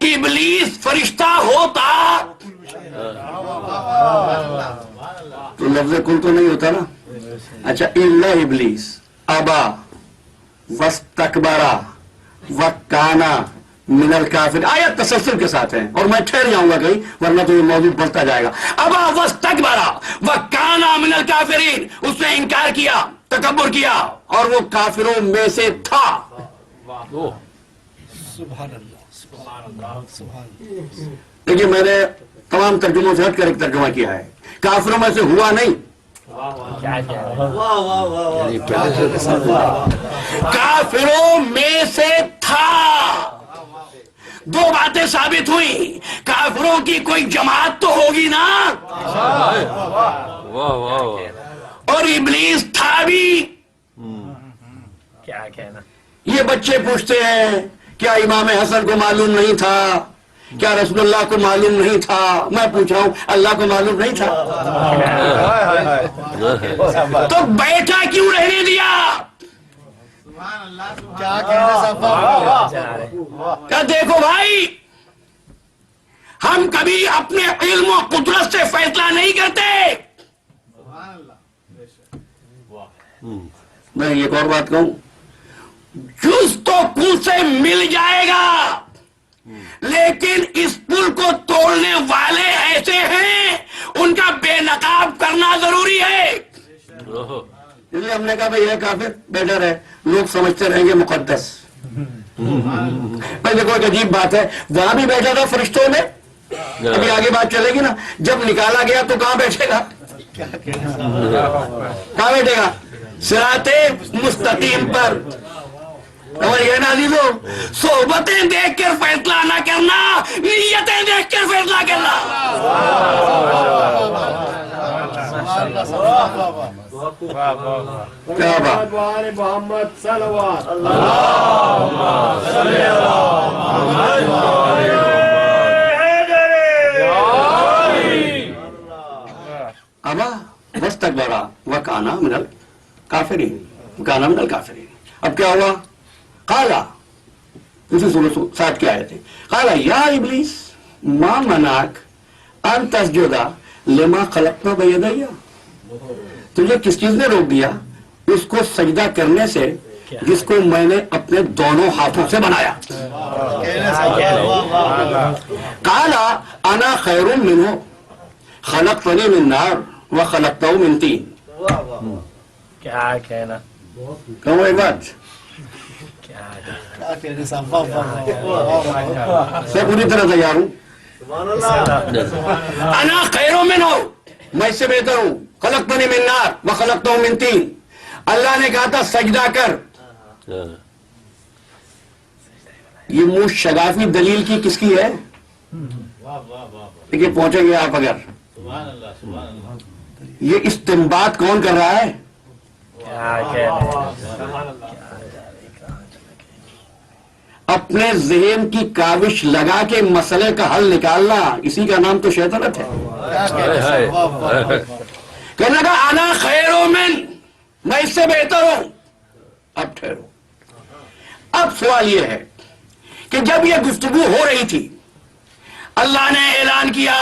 ابلیس فرشتہ ہوتا تو لفظ کل تو نہیں ہوتا نا اچھا الا ابلیس ابا واستکبرا وکانا من الکافر آیت تسلسل کے ساتھ ہے اور میں ٹھہر جاؤں گا کہیں ورنہ تو یہ موضوع بڑھتا جائے گا ابا واستکبرا وکانا من الکافرین اس نے انکار کیا تکبر کیا اور وہ کافروں میں سے تھا سبحان اللہ سبحان لیکن میں نے تمام ترجموں سے ہٹ کر ایک ترجمہ کیا ہے کافروں میں سے ہوا نہیں کافروں میں سے تھا دو باتیں ثابت ہوئی کافروں کی کوئی جماعت تو ہوگی نا اور ابلیس تھا بھی کیا کہنا یہ بچے پوچھتے ہیں کیا امام حسن کو معلوم نہیں تھا کیا رسول اللہ کو معلوم نہیں تھا میں پوچھ رہا ہوں اللہ کو معلوم نہیں تھا تو بیٹھا کیوں رہنے دیا کیا کہنا صاحب کیا دیکھو بھائی ہم کبھی اپنے علم و قدرت سے فیصلہ نہیں کرتے میں ایک اور بات کہوں جز تو پل سے مل جائے گا لیکن اس پل کو توڑنے والے ایسے ہیں ان کا بے نقاب کرنا ضروری ہے اس لیے ہم نے کہا بھائی یہ کافر بیٹھا رہے لوگ سمجھتے رہیں گے مقدس بھائی دیکھو ایک عجیب بات ہے وہاں بھی بیٹھا تھا فرشتوں میں ابھی آگے بات چلے گی نا جب نکالا گیا تو کہاں بیٹھے گا کہاں بیٹھے گا صراط مستقیم پر اور یہ عزیزو صحبتیں دیکھ کر فیصلہ نہ کرنا نیتیں دیکھ کر فیصلہ کرنا کیا بات محمد صلوات ابا واستکبرا وکانا من الکافرین وکانا من الکافرین اب کیا ہوا قالا اسی سورۃ 7 کی آیت ہے قالا یا ابلیس ما منعک ان تسجد لما خلقت بیدی تجھے کس چیز نے روک دیا اس کو سجدہ کرنے سے جس کو میں نے اپنے دونوں ہاتھوں سے بنایا قالا انا خیر منہ خلقتنی من نار وخلقتہ من طین کیا کہنا کہوں ایک بات کیا کہنا صاحب میں پوری طرح تیار ہوں انا خیر منہ میں اس سے بہتر ہوں خلقتنی من نار وخلقتہ من طین اللہ نے کہا تھا سجدہ کر یہ منہ شگافی دلیل کی کس کی ہے لیکن پہنچیں گے آپ اگر یہ استنباط کون کر رہا ہے کیا کہنا اپنے ذہن کی کاوش لگا کے مسئلے کا حل نکالنا اسی کا نام تو شیطنت ہے کہنے لگا انا خیر من، میں اس سے بہتر ہوں. اب ٹھہرو، اب سوال یہ ہے کہ جب یہ گفتگو ہو رہی تھی، اللہ نے اعلان کیا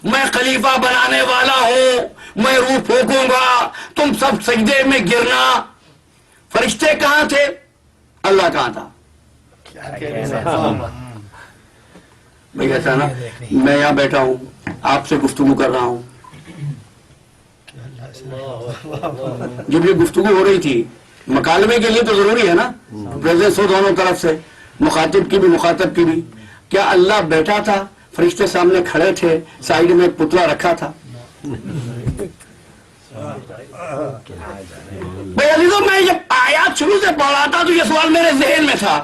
میں خلیفہ بنانے والا ہوں، میں روح پھونکوں گا، تم سب سجدے میں گرنا. فرشتے کہاں تھے؟ اللہ کہاں تھا؟ بھئی ایسا نا، میں یہاں بیٹھا ہوں، آپ سے گفتگو کر رہا ہوں. جب یہ گفتگو ہو رہی تھی، مکالمے کے لیے تو ضروری ہے نا، پریزنس ہو دونوں طرف سے، مخاطب کی بھی مخاطب کی بھی. کیا اللہ بیٹھا تھا، فرشتے سامنے کھڑے تھے، سائیڈ میں ایک پتلا رکھا تھا؟ بھئی عزیزو، میں جب آیات شروع سے پڑھ رہا تھا تو یہ سوال میرے ذہن میں تھا،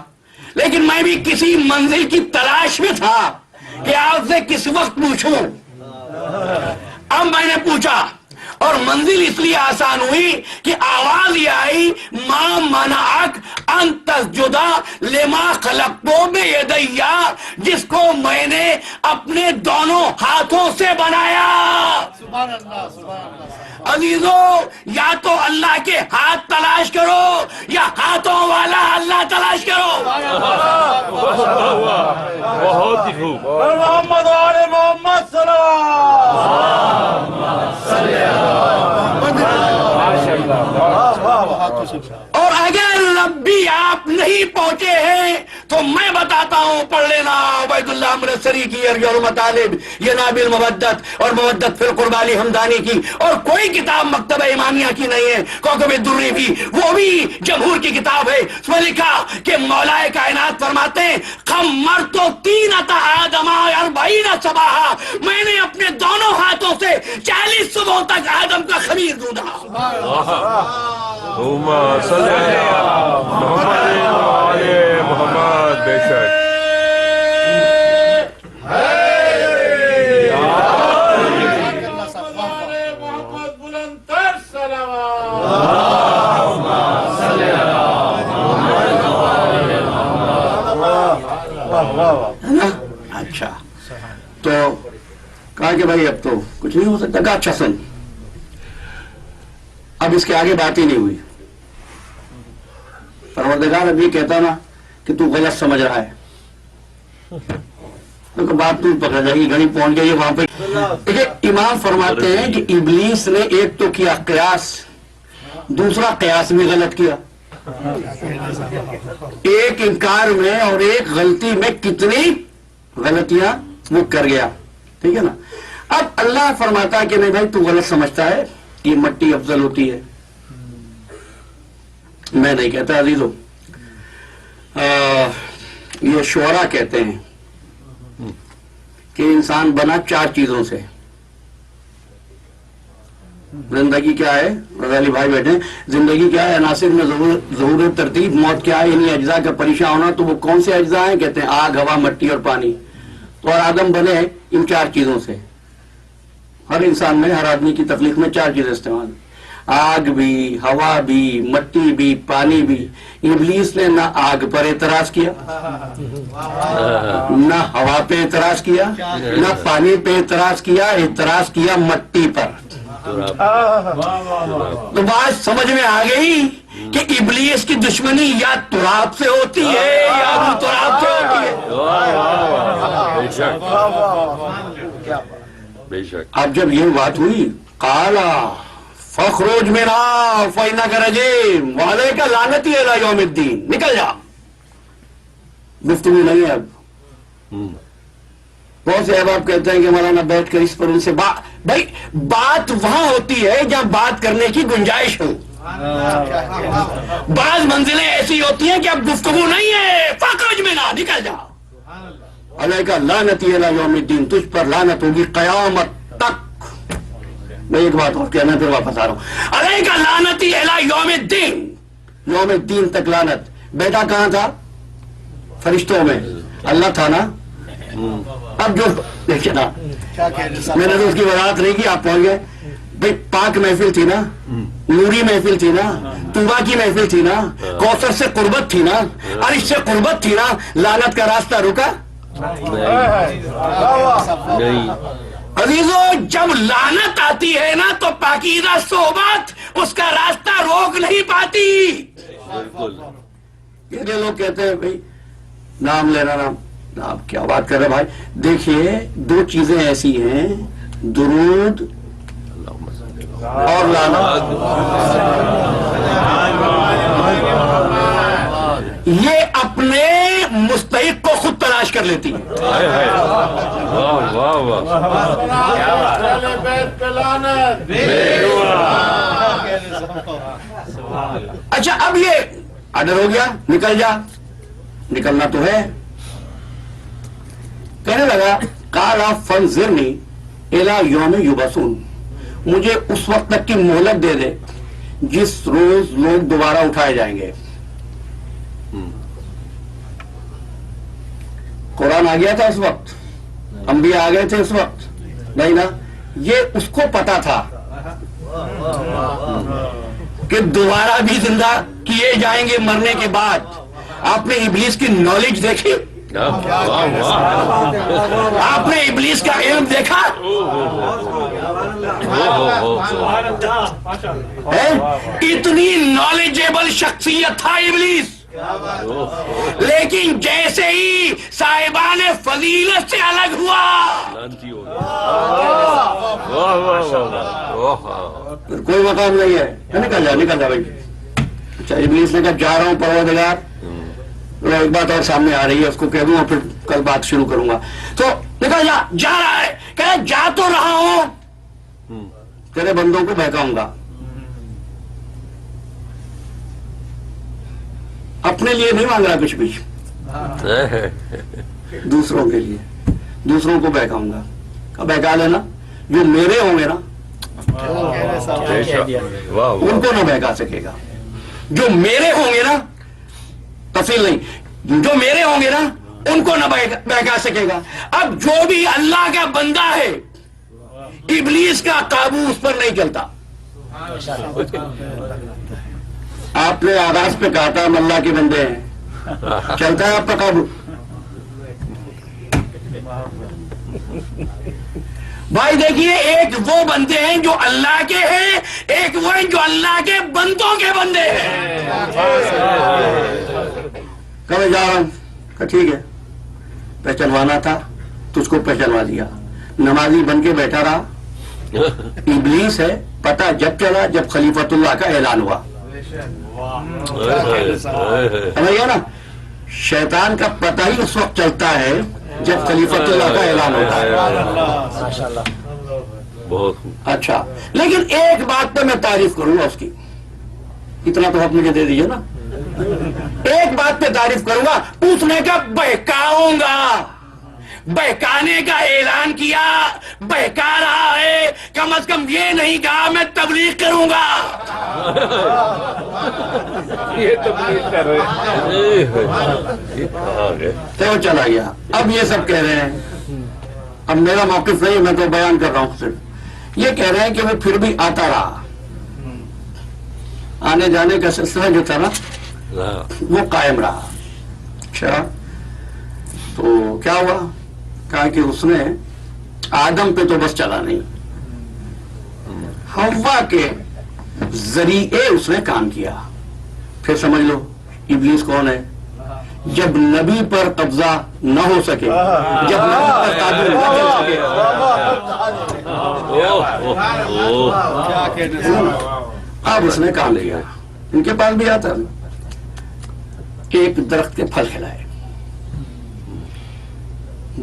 لیکن میں بھی کسی منزل کی تلاش میں تھا کہ آپ سے کس وقت پوچھوں. اب میں نے پوچھا، اور منزل اس لیے آسان ہوئی کہ آواز یہ آئی ما منعک ان تسجد لما خلقت بیدی، جس کو میں نے اپنے دونوں ہاتھوں سے بنایا. سبحان اللہ سبحان اللہ. عزیزو، یا تو اللہ کے ہاتھ تلاش کرو یا ہاتھوں والا اللہ تلاش کرو. بہت ہی خوب. محمد آل محمد صلی اور اگر ربی آپ نہیں پہنچے ہیں تو میں بتاتا ہوں، پڑھ لینا عبید اللہ مرسری کی ارجع المطالب، یہ نابل مودت اور مودت فی القربہ علی حمدانی کی، اور کوئی کتاب مکتبہ امامیہ کی نہیں ہے. کوکب الدری بھی، وہ بھی جمہور کی کتاب ہے. اس میں لکھا کہ مولا کائنات فرماتے ہیں خمرت طینۃ آدم 40 صباحا، میں نے اپنے دونوں ہاتھوں سے 40 صبحوں تک آدم کا خمیر ڈھونڈا. اللہم صلی علی محمد وعلی محمد. بے شک محمد بلندتر صلوات. اچھا، تو کہا کہ بھائی اب تو کچھ نہیں ہو سکتا. کہا اچھا سن، اب اس کے آگے بات ہی نہیں ہوئی. پروردگار اب یہ کہتا نا کہ تو غلط سمجھ رہا ہے، تو بات تو پکڑ جائے گی، گھڑی پہنچ گئی وہاں پہ. دیکھیں، امام فرماتے ہیں کہ ابلیس نے ایک تو کیا قیاس، دوسرا قیاس میں غلط کیا. ایک انکار میں اور ایک غلطی میں کتنی غلطیاں وہ کر گیا. ٹھیک ہے نا. اب اللہ فرماتا ہے کہ نہیں بھائی تو غلط سمجھتا ہے، یہ مٹی افضل ہوتی ہے. میں نہیں کہتا عزیزو، یہ شعراء کہتے ہیں کہ انسان بنا 4 چیزوں سے. زندگی کیا ہے، غزالی بھائی بیٹھے، زندگی کیا ہے، عناصر میں ظہور ترتیب، موت کیا ہے، انہی اجزاء کا پریشان ہونا. تو وہ کون سے اجزاء ہیں؟ کہتے ہیں آگ، ہوا، مٹی اور پانی. تو اور آدم بنے ان 4 چیزوں سے. ہر انسان میں، ہر آدمی کی تخلیق میں 4 چیزیں استعمال، آگ بھی، ہوا بھی، مٹی بھی، پانی بھی. ابلیس نے نہ آگ پر اعتراض کیا، نہ ہوا پہ اعتراض کیا، نہ پانی پہ اعتراض کیا، اعتراض کیا مٹی پر. تو بات سمجھ میں آ گئی کہ ابلیس کی دشمنی یا تراب سے ہوتی ہے یا تراب سے ہوتی ہے. بے شک بے شک. اب جب یہ بات ہوئی، قالا فخرج منہا فإنک رجیم وعلیک لعنتی الی یوم الدین، نکل جا. گفتگو نہیں ہے اب. بہت سے احباب کہتے ہیں کہ مولانا بیٹھ کر اس پر ان سے بھائی بات وہاں ہوتی ہے جہاں بات کرنے کی گنجائش ہو. بعض منزلیں ایسی ہوتی ہیں کہ اب گفتگو نہیں ہے، فخرج منہا، نکل جا. علیک لعنتی الی یوم الدین، تجھ پر لعنت ہوگی قیامت تک. میں ایک بات اور کہنا پھر واپس آ رہا ہوں. علیک لعنتی الی یوم الدین، یوم الدین تک لعنت. بیٹا کہاں تھا؟ فرشتوں میں. اللہ تھا نا. اب جو دیکھیں نا، میں نے تو اس کی وضاحت نہیں کی، آپ پہنچ گئے. بھائی پاک محفل تھی نا، نوری محفل تھی نا، طوبا کی محفل تھی نا، کوثر سے قربت تھی نا، عرش سے قربت تھی نا. لعنت کا راستہ رکا نہیں. عزیزو جب لعنت آتی ہے نا تو پاکیزہ صحبت اس کا راستہ روک نہیں پاتی. یہ لوگ کہتے ہیں بھائی نام لینا نام، آپ کیا بات کر رہے بھائی. دیکھیے دو چیزیں ایسی ہیں، درود اور لعنت. یہ اپنے مستحق کو خود تلاش کر لیتی ہے. واہ واہ واہ. اہل بیت پہ لعنت. اچھا اب یہ آڈر ہو گیا، نکل جا. نکلنا تو ہے. کہنے لگا قال فانظرنی الی یوم یبعثون، مجھے اس وقت تک کی مہلت دے دے جس روز لوگ دوبارہ اٹھائے جائیں گے. قرآن آ گیا تھا اس وقت، انبیاء آ گئے تھے اس وقت نہیں نا. یہ اس کو پتا تھا کہ دوبارہ بھی زندہ کیے جائیں گے مرنے کے بعد. آپ نے ابلیس کی نالج دیکھی؟ آپ نے ابلیس کا علم دیکھا؟ اتنی نالجیبل شخصیت تھا ابلیس. لیکن جیسے ہی صاحبان فضیلت سے الگ ہوا پھر کوئی مقام نہیں ہے. نکل جا بھائی. اچھا ابلیس نے کہا جا رہا ہوں پروردگار. ایک بات اور سامنے آ رہی ہے، اس کو کہہ دوں اور پھر کل بات شروع کروں گا. تو نکل جا رہا ہے. کہہ جا تو رہا ہوں، تیرے بندوں کو بہکاؤں گا. اپنے لیے نہیں مانگ رہا کچھ بھی، دوسروں کے لیے. دوسروں کو بہکاؤں گا. بہکا لینا، جو میرے ہوں گے نا ان کو نہ بہکا سکے گا. جو میرے ہوں گے نا، تفصیل نہیں، جو میرے ہوں گے نا ان کو نہ بہکا سکے گا. اب جو بھی اللہ کا بندہ ہے ابلیس کا قابو اس پر نہیں چلتا. آپ نے آغاز پہ کہا تھا ہم اللہ کے بندے ہیں، چلتا ہے آپ کا قابو؟ بھائی دیکھیے، ایک وہ بندے ہیں جو اللہ کے ہیں، ایک وہ ہیں جو اللہ کے بندوں کے بندے ہیں. کبھی جا رہا ہوں کہ ٹھیک ہے، پہچانوانا تھا تجھ کو پہچانوا دیا. نمازی بن کے بیٹھا رہا. ابلیس ہے، پتہ جب چلا جب خلیفۃ اللہ کا اعلان ہوا. سمجھے نا، شیطان کا پتہ ہی اس وقت چلتا ہے جب خلیفۃ اللہ کا اعلان ہوتا ہے. بہت اچھا. لیکن ایک بات پہ میں تعریف کروں گا اس کی، اتنا تو حق مجھے دے دیجیے نا. ایک بات پہ تعریف کروں گا، اس نے کہا بہکاؤں گا. بہکانے کا اعلان کیا، بہکا رہا ہے. کم از کم یہ نہیں کہا میں تبلیغ کروں گا. یہ تبلیغ کر رہے تو وہ چلا گیا. اب یہ سب کہہ رہے ہیں، اب میرا موقف نہیں، میں تو بیان کر رہا ہوں. صرف یہ کہہ رہے ہیں کہ وہ پھر بھی آتا رہا. آنے جانے کا سلسلہ جو تھا نا وہ قائم رہا. اچھا تو کیا ہوا؟ کہا کہ اس نے آدم پہ تو بس چلا نہیں، حوا کے ذریعے اس نے کام کیا. پھر سمجھ لو ابلیس کون ہے. جب نبی پر قبضہ نہ ہو سکے، جب نبی پر قابل نہ چل سکے، اب اس نے کام کیا. ان کے پاس بھی آتا ایک درخت کے پھل کھلائے،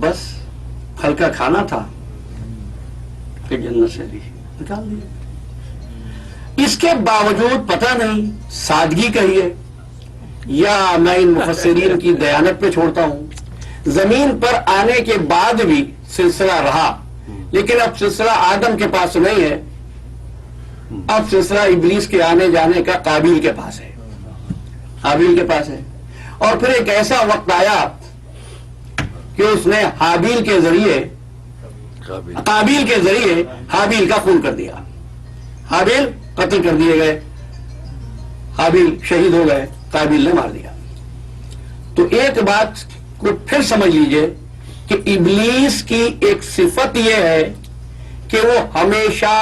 بس پھل کا کھانا تھا کہ جنت سے بھی نکال دیا. اس کے باوجود پتہ نہیں سادگی کہیے یا میں ان مفسرین کی دیانت پہ چھوڑتا ہوں، زمین پر آنے کے بعد بھی سلسلہ رہا. لیکن اب سلسلہ آدم کے پاس نہیں ہے، اب سلسلہ ابلیس کے آنے جانے کا قابیل کے پاس ہے، حابیل کے پاس ہے. اور پھر ایک ایسا وقت آیا کہ اس نے قابیل کے ذریعے حابیل کا خون کر دیا. حابیل قتل کر دیے گئے، حابیل شہید ہو گئے، قابیل نے مار دیا. تو ایک بات کو پھر سمجھ لیجئے کہ ابلیس کی ایک صفت یہ ہے کہ وہ ہمیشہ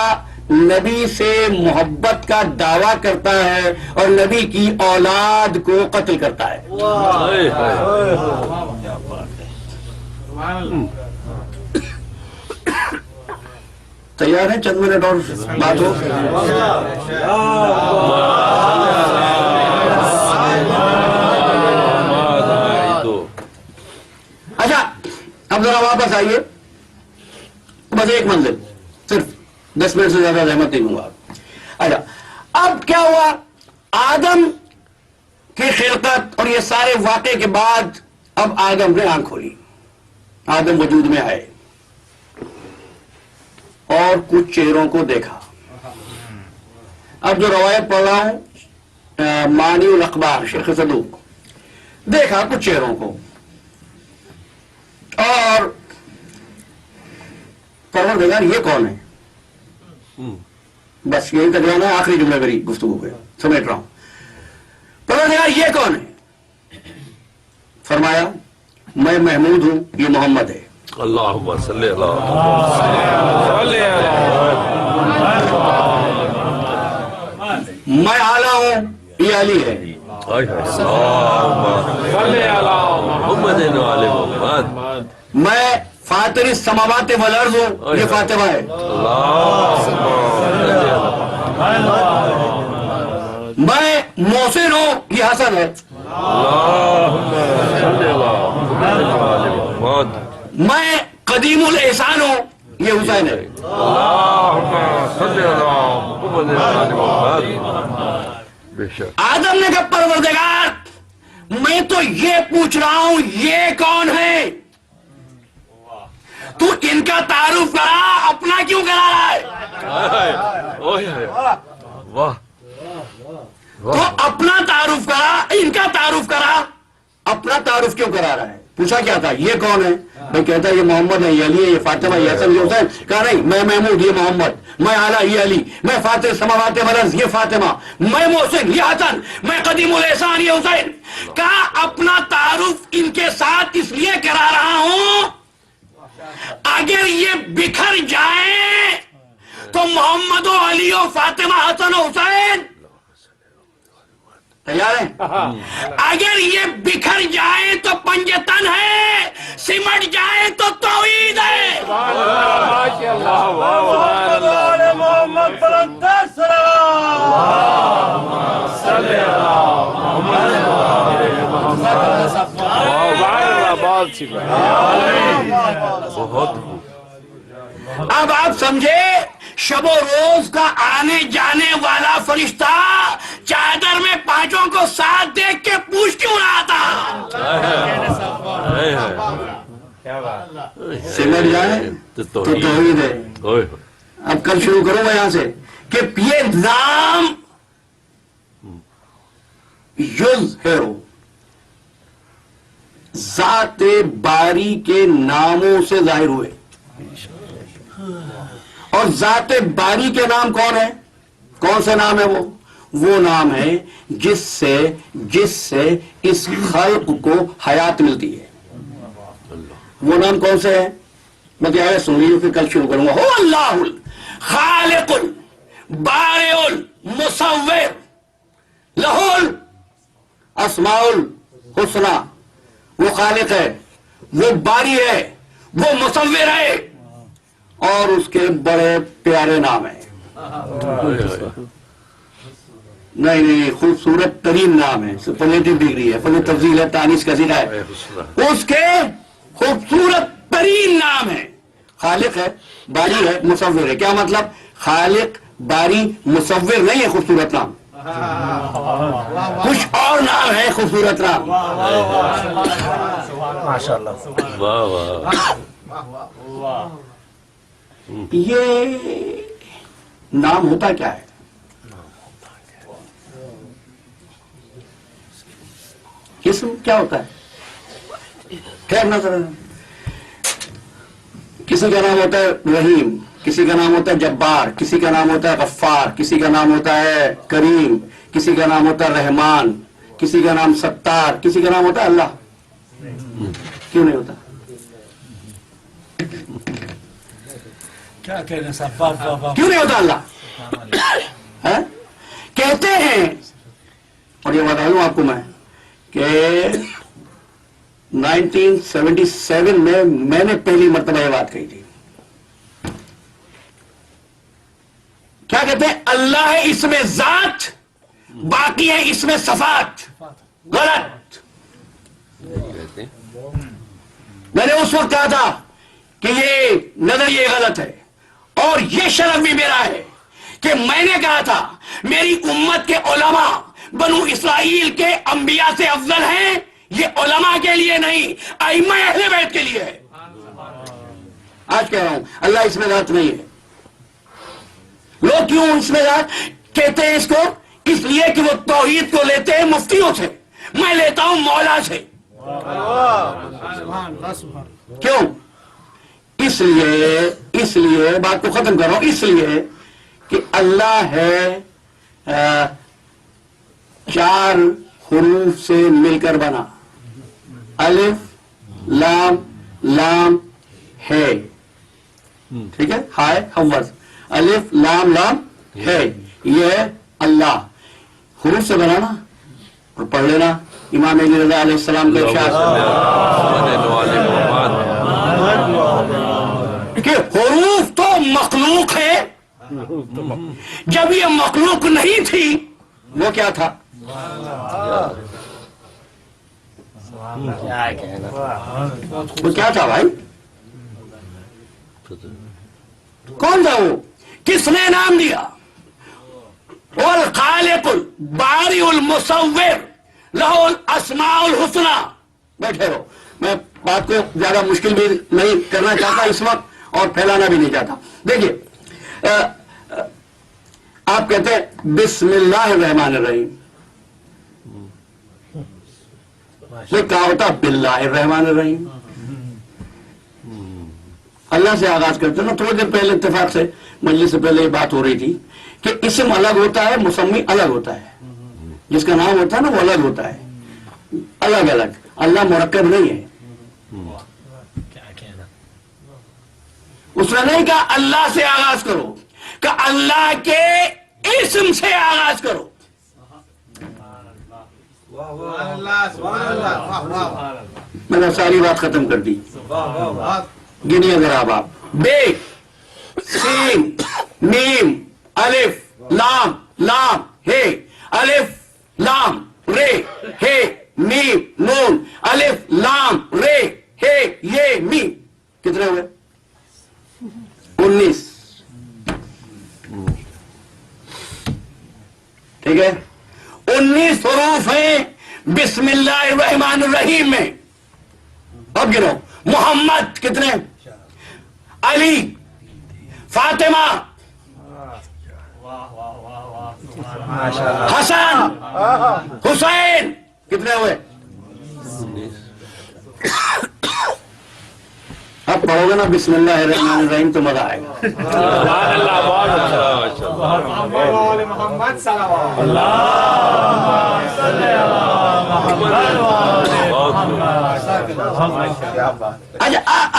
نبی سے محبت کا دعویٰ کرتا ہے اور نبی کی اولاد کو قتل کرتا ہے. تیار ہیں چند منٹ اور بات ہو؟ اچھا اب ذرا واپس آئیے، بس ایک منزل، صرف 10 منٹ سے زیادہ زحمت نہیں دوں گا. اچھا اب کیا ہوا؟ آدم کی خلقت اور یہ سارے واقعے کے بعد اب آدم نے آنکھ کھولی، آدم وجود میں آئے اور کچھ چہروں کو دیکھا. اب جو روایت پڑھ رہا ہوں مانی الاخبار شیخ صدوق، دیکھا کچھ چہروں کو اور پروردگار یہ کون ہے؟ بس یہی تک جانا ہے، آخری جملہ میری گفتگو پہ سمیٹ رہا ہوں. پروردگار یہ کون ہے؟ فرمایا میں محمود ہوں، یہ محمد ہے. اللہم صلی اللہ میں اعلیٰ ہوں، یہ علی ہے. محمد وعلی محمد. میں فاطر السماوات والارض ہوں، یہ فاطمہ ہے. میں محسن ہوں، یہ حسن ہے. میں قدیم الاحسان ہوں، یہ حسین ہے. آدم نے کہا پروردگار میں تو یہ پوچھ رہا ہوں یہ کون ہے؟ تو ان کا تعارف کرا، اپنا کیوں کرا رہا ہے؟ واہ تو اپنا تعارف کرا، ان کا تعارف کرا، اپنا تعارف کیوں کرا رہا ہے؟ پوچھا کیا تھا یہ کون ہے؟ بھائی کہتا ہے یہ محمد ہے، یہ علی ہے، یہ فاطمہ، یہ حسن، یہ حسین. کہا نہیں میں محمود، یہ محمد. میں اعلیٰ، یہ علی. میں فاطر سماوات والارض، یہ فاطمہ. میں محسن، یہ حسن. میں قدیم الاحسان، یہ حسین. کہا اپنا تعارف ان کے ساتھ اس لیے کرا رہا ہوں اگر یہ بکھر جائیں تو محمد و علی و فاطمہ، حسن و حسین تیار ہیں؟ اگر یہ بکھر جائیں تو پنجتن ہے، سمٹ جائیں تو توحید ہے. اب آپ سمجھے شب و روز کا آنے جانے والا فرشتہ چادر میں پانچوں کو ساتھ دیکھ کے پوچھ کیوں رہا تھا؟ سمجھ جائے تو توحید ہے. اب کل شروع کروں میں یہاں سے کہ یہ نام یوز ہے، ذات باری کے ناموں سے ظاہر ہوئے. اور ذات باری کے نام کون ہے؟ کون سے نام ہے وہ نام ہے جس سے اس خلق کو حیات ملتی ہے. وہ نام کون سے ہے؟ میں کیا ہے سنیے پھر کل شروع کروں گا. ہو اللہ الخالق البارئ المصور لہ الاسماء الحسنی. وہ خالق ہے، وہ باری ہے، وہ مصور ہے اور اس کے بڑے پیارے نام ہیں. نہیں خوبصورت ترین نام ہے، سپرلیٹو ڈگری ہے، فضل تفضیل ہے، تانیث کا صیغہ ہے. اس کے خوبصورت ترین نام ہے. خالق ہے، باری ہے، مصور ہے. کیا مطلب؟ خالق، باری، مصور نہیں ہے خوبصورت نام، کچھ اور نام ہے خوبصورت نام. یہ نام ہوتا کیا ہے؟ اسم کیا ہوتا ہے؟ خیر نظر، کسی کا نام ہوتا ہے رحیم، کسی کا نام ہوتا ہے جبار، کسی کا نام ہوتا ہے غفار، کسی کا نام ہوتا ہے کریم، کسی کا نام ہوتا ہے رحمان، کسی کا نام ستار، کسی کا نام ہوتا ہے اللہ. کیوں نہیں ہوتا؟ کیا کہنے صاحب، واہ واہ واہ. کیوں نہیں ہوتا اللہ؟ ہاں؟ کہتے ہیں، اور یہ بتا دوں آپ کو میں کہ 1977 میں نے پہلی مرتبہ یہ بات کہی تھی. کیا کہتے ہیں؟ اللہ ہے اس میں ذات، باقی ہے اس میں صفات. غلط. میں نے اس وقت کہا تھا کہ یہ نظریہ غلط ہے، اور یہ شرف بھی میرا ہے کہ میں نے کہا تھا میری امت کے علماء بنو اسرائیل کے انبیاء سے افضل ہیں. یہ علماء کے لیے نہیں، ائمہ اہل بیت کے لیے ہے. آج کہہ رہا ہوں اللہ اس میں ذات نہیں ہے. لوگ کیوں اس میں ذات کہتے ہیں اس کو؟ اس لیے کہ وہ توحید کو لیتے ہیں مفتیوں سے، میں لیتا ہوں مولا سے. کیوں؟ اس لیے بات کو ختم کر رہا ہوں، اس لیے کہ اللہ ہے 4 حروف سے مل کر بنا. الف لام لام ہے. ٹھیک ہے، ہائے حوض، الف لام لام ہے، یہ اللہ حروف سے بنانا. اور پڑھ لینا امام علی رضا علیہ السلام کا ارشاد کہ حروف تو مخلوق ہے. جب یہ مخلوق نہیں تھی وہ کیا تھا؟ وہ کیا تھا بھائی؟ کون تھا وہ؟ کس نے نام دیا؟ والخالق البارئ المصور لہ الاسماء الحسنى. بیٹھے رہو، میں بات کو زیادہ مشکل بھی نہیں کرنا چاہتا اس وقت اور پھیلانا بھی نہیں چاہتا. دیکھیے آپ کہتے ہیں بسم اللہ الرحمن الرحیم، یہ کہا ہوتا باللہ الرحمن الرحیم. اللہ سے آغاز کرتے ہیں نا. تھوڑی دیر پہلے اتفاق سے مجلس سے پہلے یہ بات ہو رہی تھی کہ اسم الگ ہوتا ہے، مسمی الگ ہوتا ہے. جس کا نام ہوتا ہے نا وہ الگ ہوتا ہے، الگ الگ. اللہ مرکب نہیں ہے. اس نے نہیں کہا اللہ سے آغاز کرو، کہ اللہ کے اسم سے آغاز کرو. میں نے ساری بات ختم کر دی. گنیے اگر آپ بے سین میم الف لام لام ہے، الف لام رے ہے، میم نون، الف لام رے ہے، یہ میم. کتنے ہوئے؟ 19. ٹھیک ہے، 19 حروف ہیں بسم اللہ الرحمن الرحیم میں. اب گنو. محمد کتنے؟ علی، فاطمہ، حسن، حسین. کتنے ہوئے؟ اب پڑھو گے نا بسم اللہ الرحمن الرحیم تو مزہ آئے گا. اچھا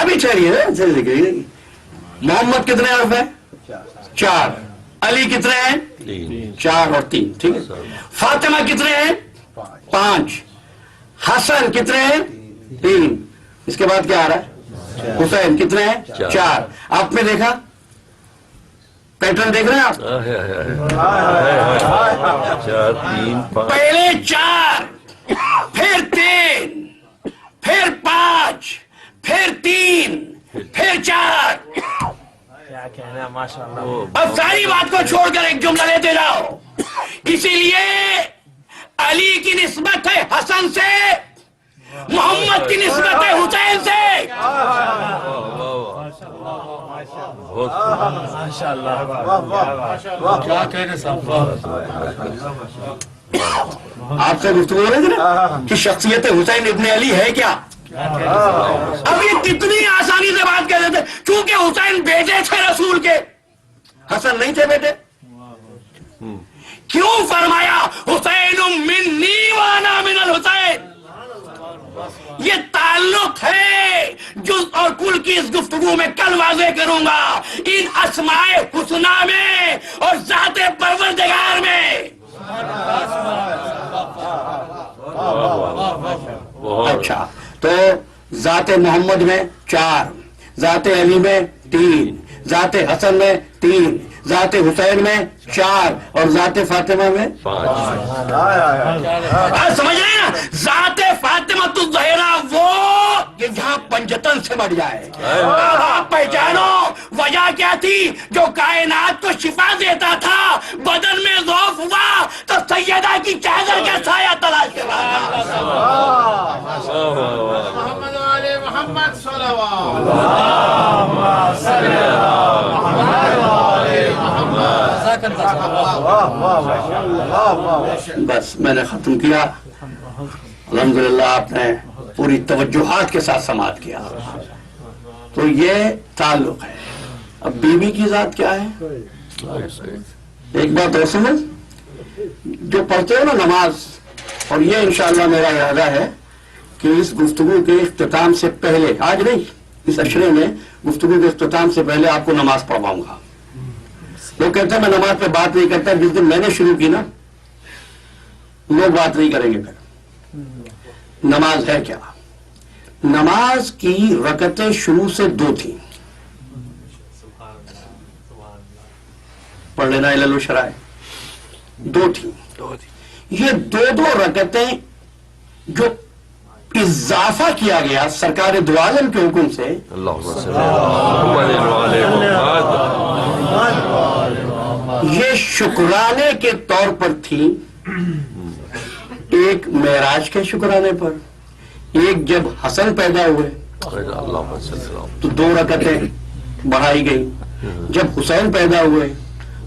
ابھی ٹھہریے. محمد کتنے حرف ہیں؟ 4. علی کتنے ہیں؟ 4 اور 3. ٹھیک ہے. فاطمہ کتنے ہیں؟ 5. حسن کتنے ہیں؟ 3. اس کے بعد کیا آ رہا ہے؟ حسین کتنے ہیں؟ 4. آپ نے دیکھا پیٹرن؟ دیکھ رہے ہیں آپ؟ پہلے 4، پھر 3، پھر 5، پھر 3، پھر 4. اب ساری بات کو چھوڑ کر ایک جملہ لیتے جاؤ. اسی لیے علی کی نسبت ہے حسن سے، محمد کی نسبت ہے حسین سے. آپ سے گفتگو ہو رہی تھی نا کہ شخصیت حسین ابن علی ہے کیا؟ اب یہ کتنی آسانی سے بات کر دیتے کیونکہ حسین بیٹے تھے رسول کے، حسن نہیں تھے بیٹے. کیوں فرمایا حسین منی وانا من الحسین؟ یہ تعلق ہے جز اور کل کی اس گفتگو میں کل واضح کروں گا، ان اسماء حسنہ میں اور ذات پروردگار میں۔ اچھا، تو ذات محمد میں 4، ذات علی میں 3، ذات حسن میں 3، ذات حسین میں 4 اور ذات فاطمہ میں 5۔ سمجھ رہے ہیں نا؟ ذات فاطمہ الزہرا وہ کہ جہاں پنجتن سے بڑھ جائے۔ اب آپ پہچانو وجہ کیا تھی؟ جو کائنات کو شفا دیتا تھا بدن میں ضعف ہوا تو سیدہ کی چادر کا سایہ تلاش کے بعد محمد علی محمد صلوات۔ بس میں نے ختم کیا۔ الحمدللہ آپ نے پوری توجہات کے ساتھ سماعت کیا۔ تو یہ تعلق ہے۔ اب بیوی کی ذات کیا ہے؟ ایک بات اور سمجھ، جو پڑھتے ہو نا نماز، اور یہ انشاءاللہ میرا ارادہ ہے کہ اس گفتگو کے اختتام سے پہلے، آج نہیں، اس عشرے میں گفتگو کے اختتام سے پہلے آپ کو نماز پڑھواؤں گا۔ لوگ کہتے ہیں میں نماز پہ بات نہیں کرتا، جس دن میں نے شروع کی نا لوگ بات نہیں کریں گے۔ پھر نماز ہے کیا؟ نماز کی رکعتیں شروع سے 2 تھیں، پڑھ لینا علل و شرائع، 2 تھیں۔ یہ 2 رکعتیں جو اضافہ کیا گیا سرکار دو عالم کے حکم سے، اللہم صلی اللہ علیہ وسلم، یہ شکرانے کے طور پر تھی۔ ایک معراج کے شکرانے پر، ایک جب حسن پیدا ہوئے اللہم صلی اللہ، تو 2 رکعتیں بڑھائی گئی، جب حسین پیدا ہوئے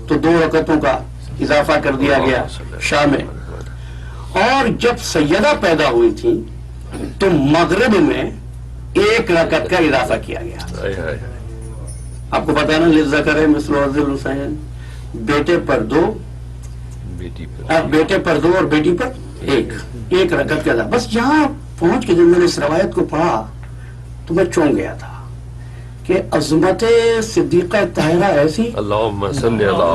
تو 2 رکعتوں کا اضافہ کر دیا گیا شام میں، اور جب سیدہ پیدا ہوئی تھی تو مغرب میں 1 رکعت کا اضافہ کیا گیا۔ آپ کو پتا ہے نا، للذکر مثل حظ الانثیین، بیٹے پر 2 بیٹے پر 2 اور بیٹی پر 1 رکعت کا اضافہ۔ بس یہاں پہنچ کے جب میں نے اس روایت کو پڑھا تو میں چونک گیا تھا کہ عظمت صدیقہ طاہرہ ایسی، اللہم صلی اللہ،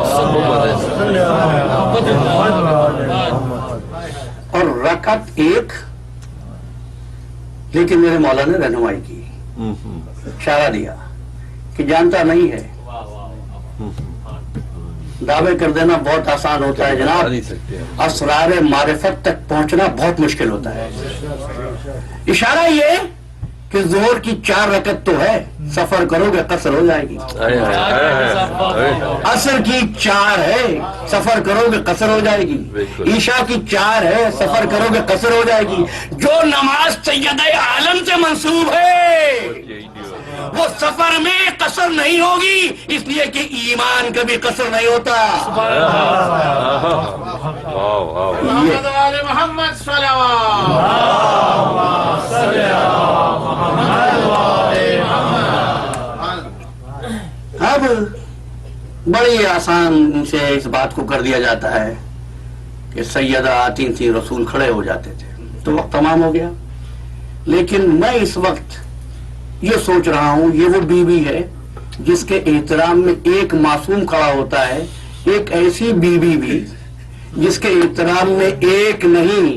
اور رکعت 1، لیکن میرے مولا نے رہنمائی کی، اشارہ دیا کہ جانتا نہیں ہے۔ دعوے کر دینا بہت آسان ہوتا ہے جناب، اسرار معرفت تک پہنچنا بہت مشکل ہوتا ہے۔ اشارہ یہ کہ ظہر کی 4 رکعت تو ہے، سفر کرو گے قصر ہو جائے گی۔ عصر کی 4 ہے، سفر کرو گے قصر ہو جائے گی۔ عشاء کی 4 ہے، سفر کرو گے قصر ہو جائے گی۔ جو نماز سیدہ عالم سے منسوب ہے وہ سفر میں قصر نہیں ہوگی، اس لیے کہ ایمان کبھی قصر نہیں ہوتا۔ محمد علی محمد صلوات۔ اب بڑی آسان سے اس بات کو کر دیا جاتا ہے کہ سیدہ آتی تھی، رسول کھڑے ہو جاتے تھے، تو وقت تمام ہو گیا۔ لیکن میں اس وقت یہ سوچ رہا ہوں، یہ وہ بیوی ہے جس کے احترام میں ایک معصوم کھڑا ہوتا ہے، ایک ایسی بیوی بھی جس کے احترام میں ایک نہیں،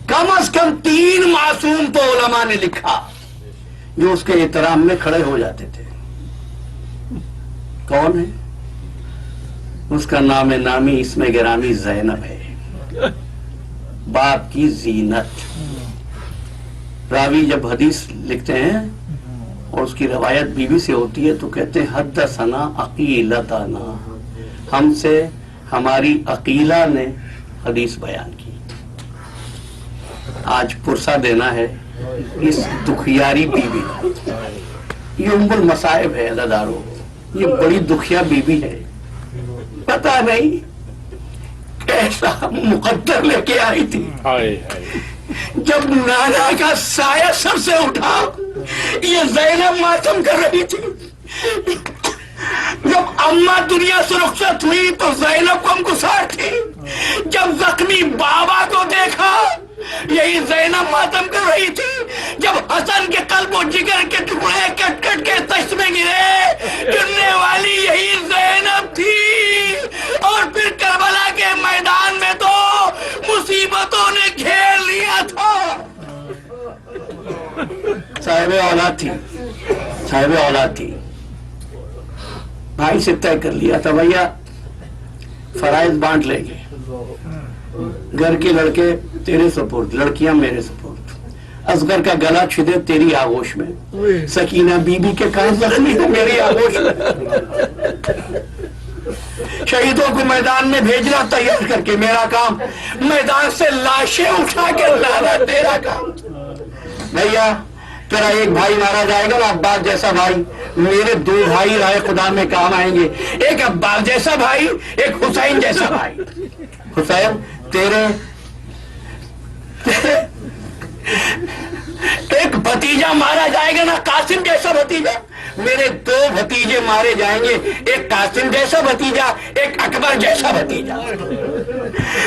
کم از کم 3 معصوم تو علماء نے لکھا جو اس کے احترام میں کھڑے ہو جاتے تھے۔ کون ہے؟ اس کا نام نامی اسم گرامی زینب ہے، باپ کی زینت۔ راوی جب حدیث لکھتے ہیں اور اس کی روایت بیوی سے ہوتی ہے تو کہتے ہیں حدثنا عقیلتنا، ہم سے ہماری عقیلہ نے حدیث بیان کی۔ آج پرسہ دینا ہے اس دکھیاری بیوی کو۔ یہ ام المصائب ہے عزادارو، یہ بڑی دکھیا بیوی ہے، پتہ نہیں کیسا مقدر لے کے آئی تھی۔ جب نانا کا سایہ سر سے اٹھا یہ زینب ماتم کر رہی تھی، جب اماں دنیا سے رخصت ہوئی تو زینب کو ہم گسار تھی، جب زخمی بابا کو دیکھا یہی زینب ماتم کر رہی تھی جب حسن کے قلب و جگر کے ٹکڑے کٹ کٹ کے تشت میں گرے. چننے والی یہی زینب تھی. اور پھر کربلا کے میدان میں تو مصیبتوں نے گھیر لیا تھا. صاحب اولاد تھی, صاحب اولاد تھی. بھائی سے طے کر لیا تھا بھیا فرائض بانٹ لیں گے, گھر کے لڑکے تیرے سپورٹ, لڑکیاں میرے سپورٹ. اصغر کا گلا چھدے تیری آغوش میں, سکینہ بی بی کے کان زخمی ہے میری آغوش میں. شہیدوں کو میدان میں بھیجنا تیار کر کے میرا کام, میدان سے لاشیں اٹھا کے لانا تیرا کام. بھیا تیرا ایک بھائی مارا جائے گا نا, عباس جیسا بھائی. میرے 2 بھائی رائے خدا میں کام آئیں گے, ایک عباس جیسا بھائی, ایک حسین جیسا بھائی. حسین تیرے ایک بھتیجا مارا جائے گا نا, قاسم جیسا بھتیجا. میرے 2 بھتیجے مارے جائیں گے, ایک قاسم جیسا بھتیجا, ایک اکبر جیسا بھتیجا.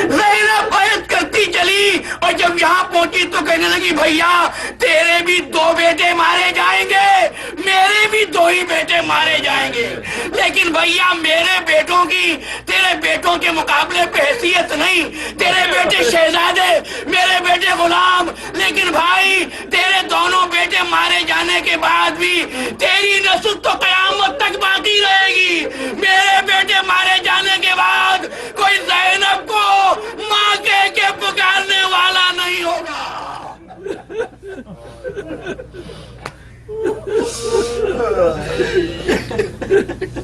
زینب بیعت کرتی چلی اور جب یہاں پہنچی تو کہنے لگی بھیا تیرے بھی 2 بیٹے مارے جائیں گے, میرے بھی 2 ہی بیٹے مارے جائیں گے, لیکن بھیا میرے بیٹوں کی تیرے بیٹوں کے مقابلے پہ حیثیت نہیں. تیرے بیٹے شہزادے, میرے بیٹے غلام. لیکن بھائی تیرے دونوں بیٹے مارے جانے کے بعد بھی تیری نسل تو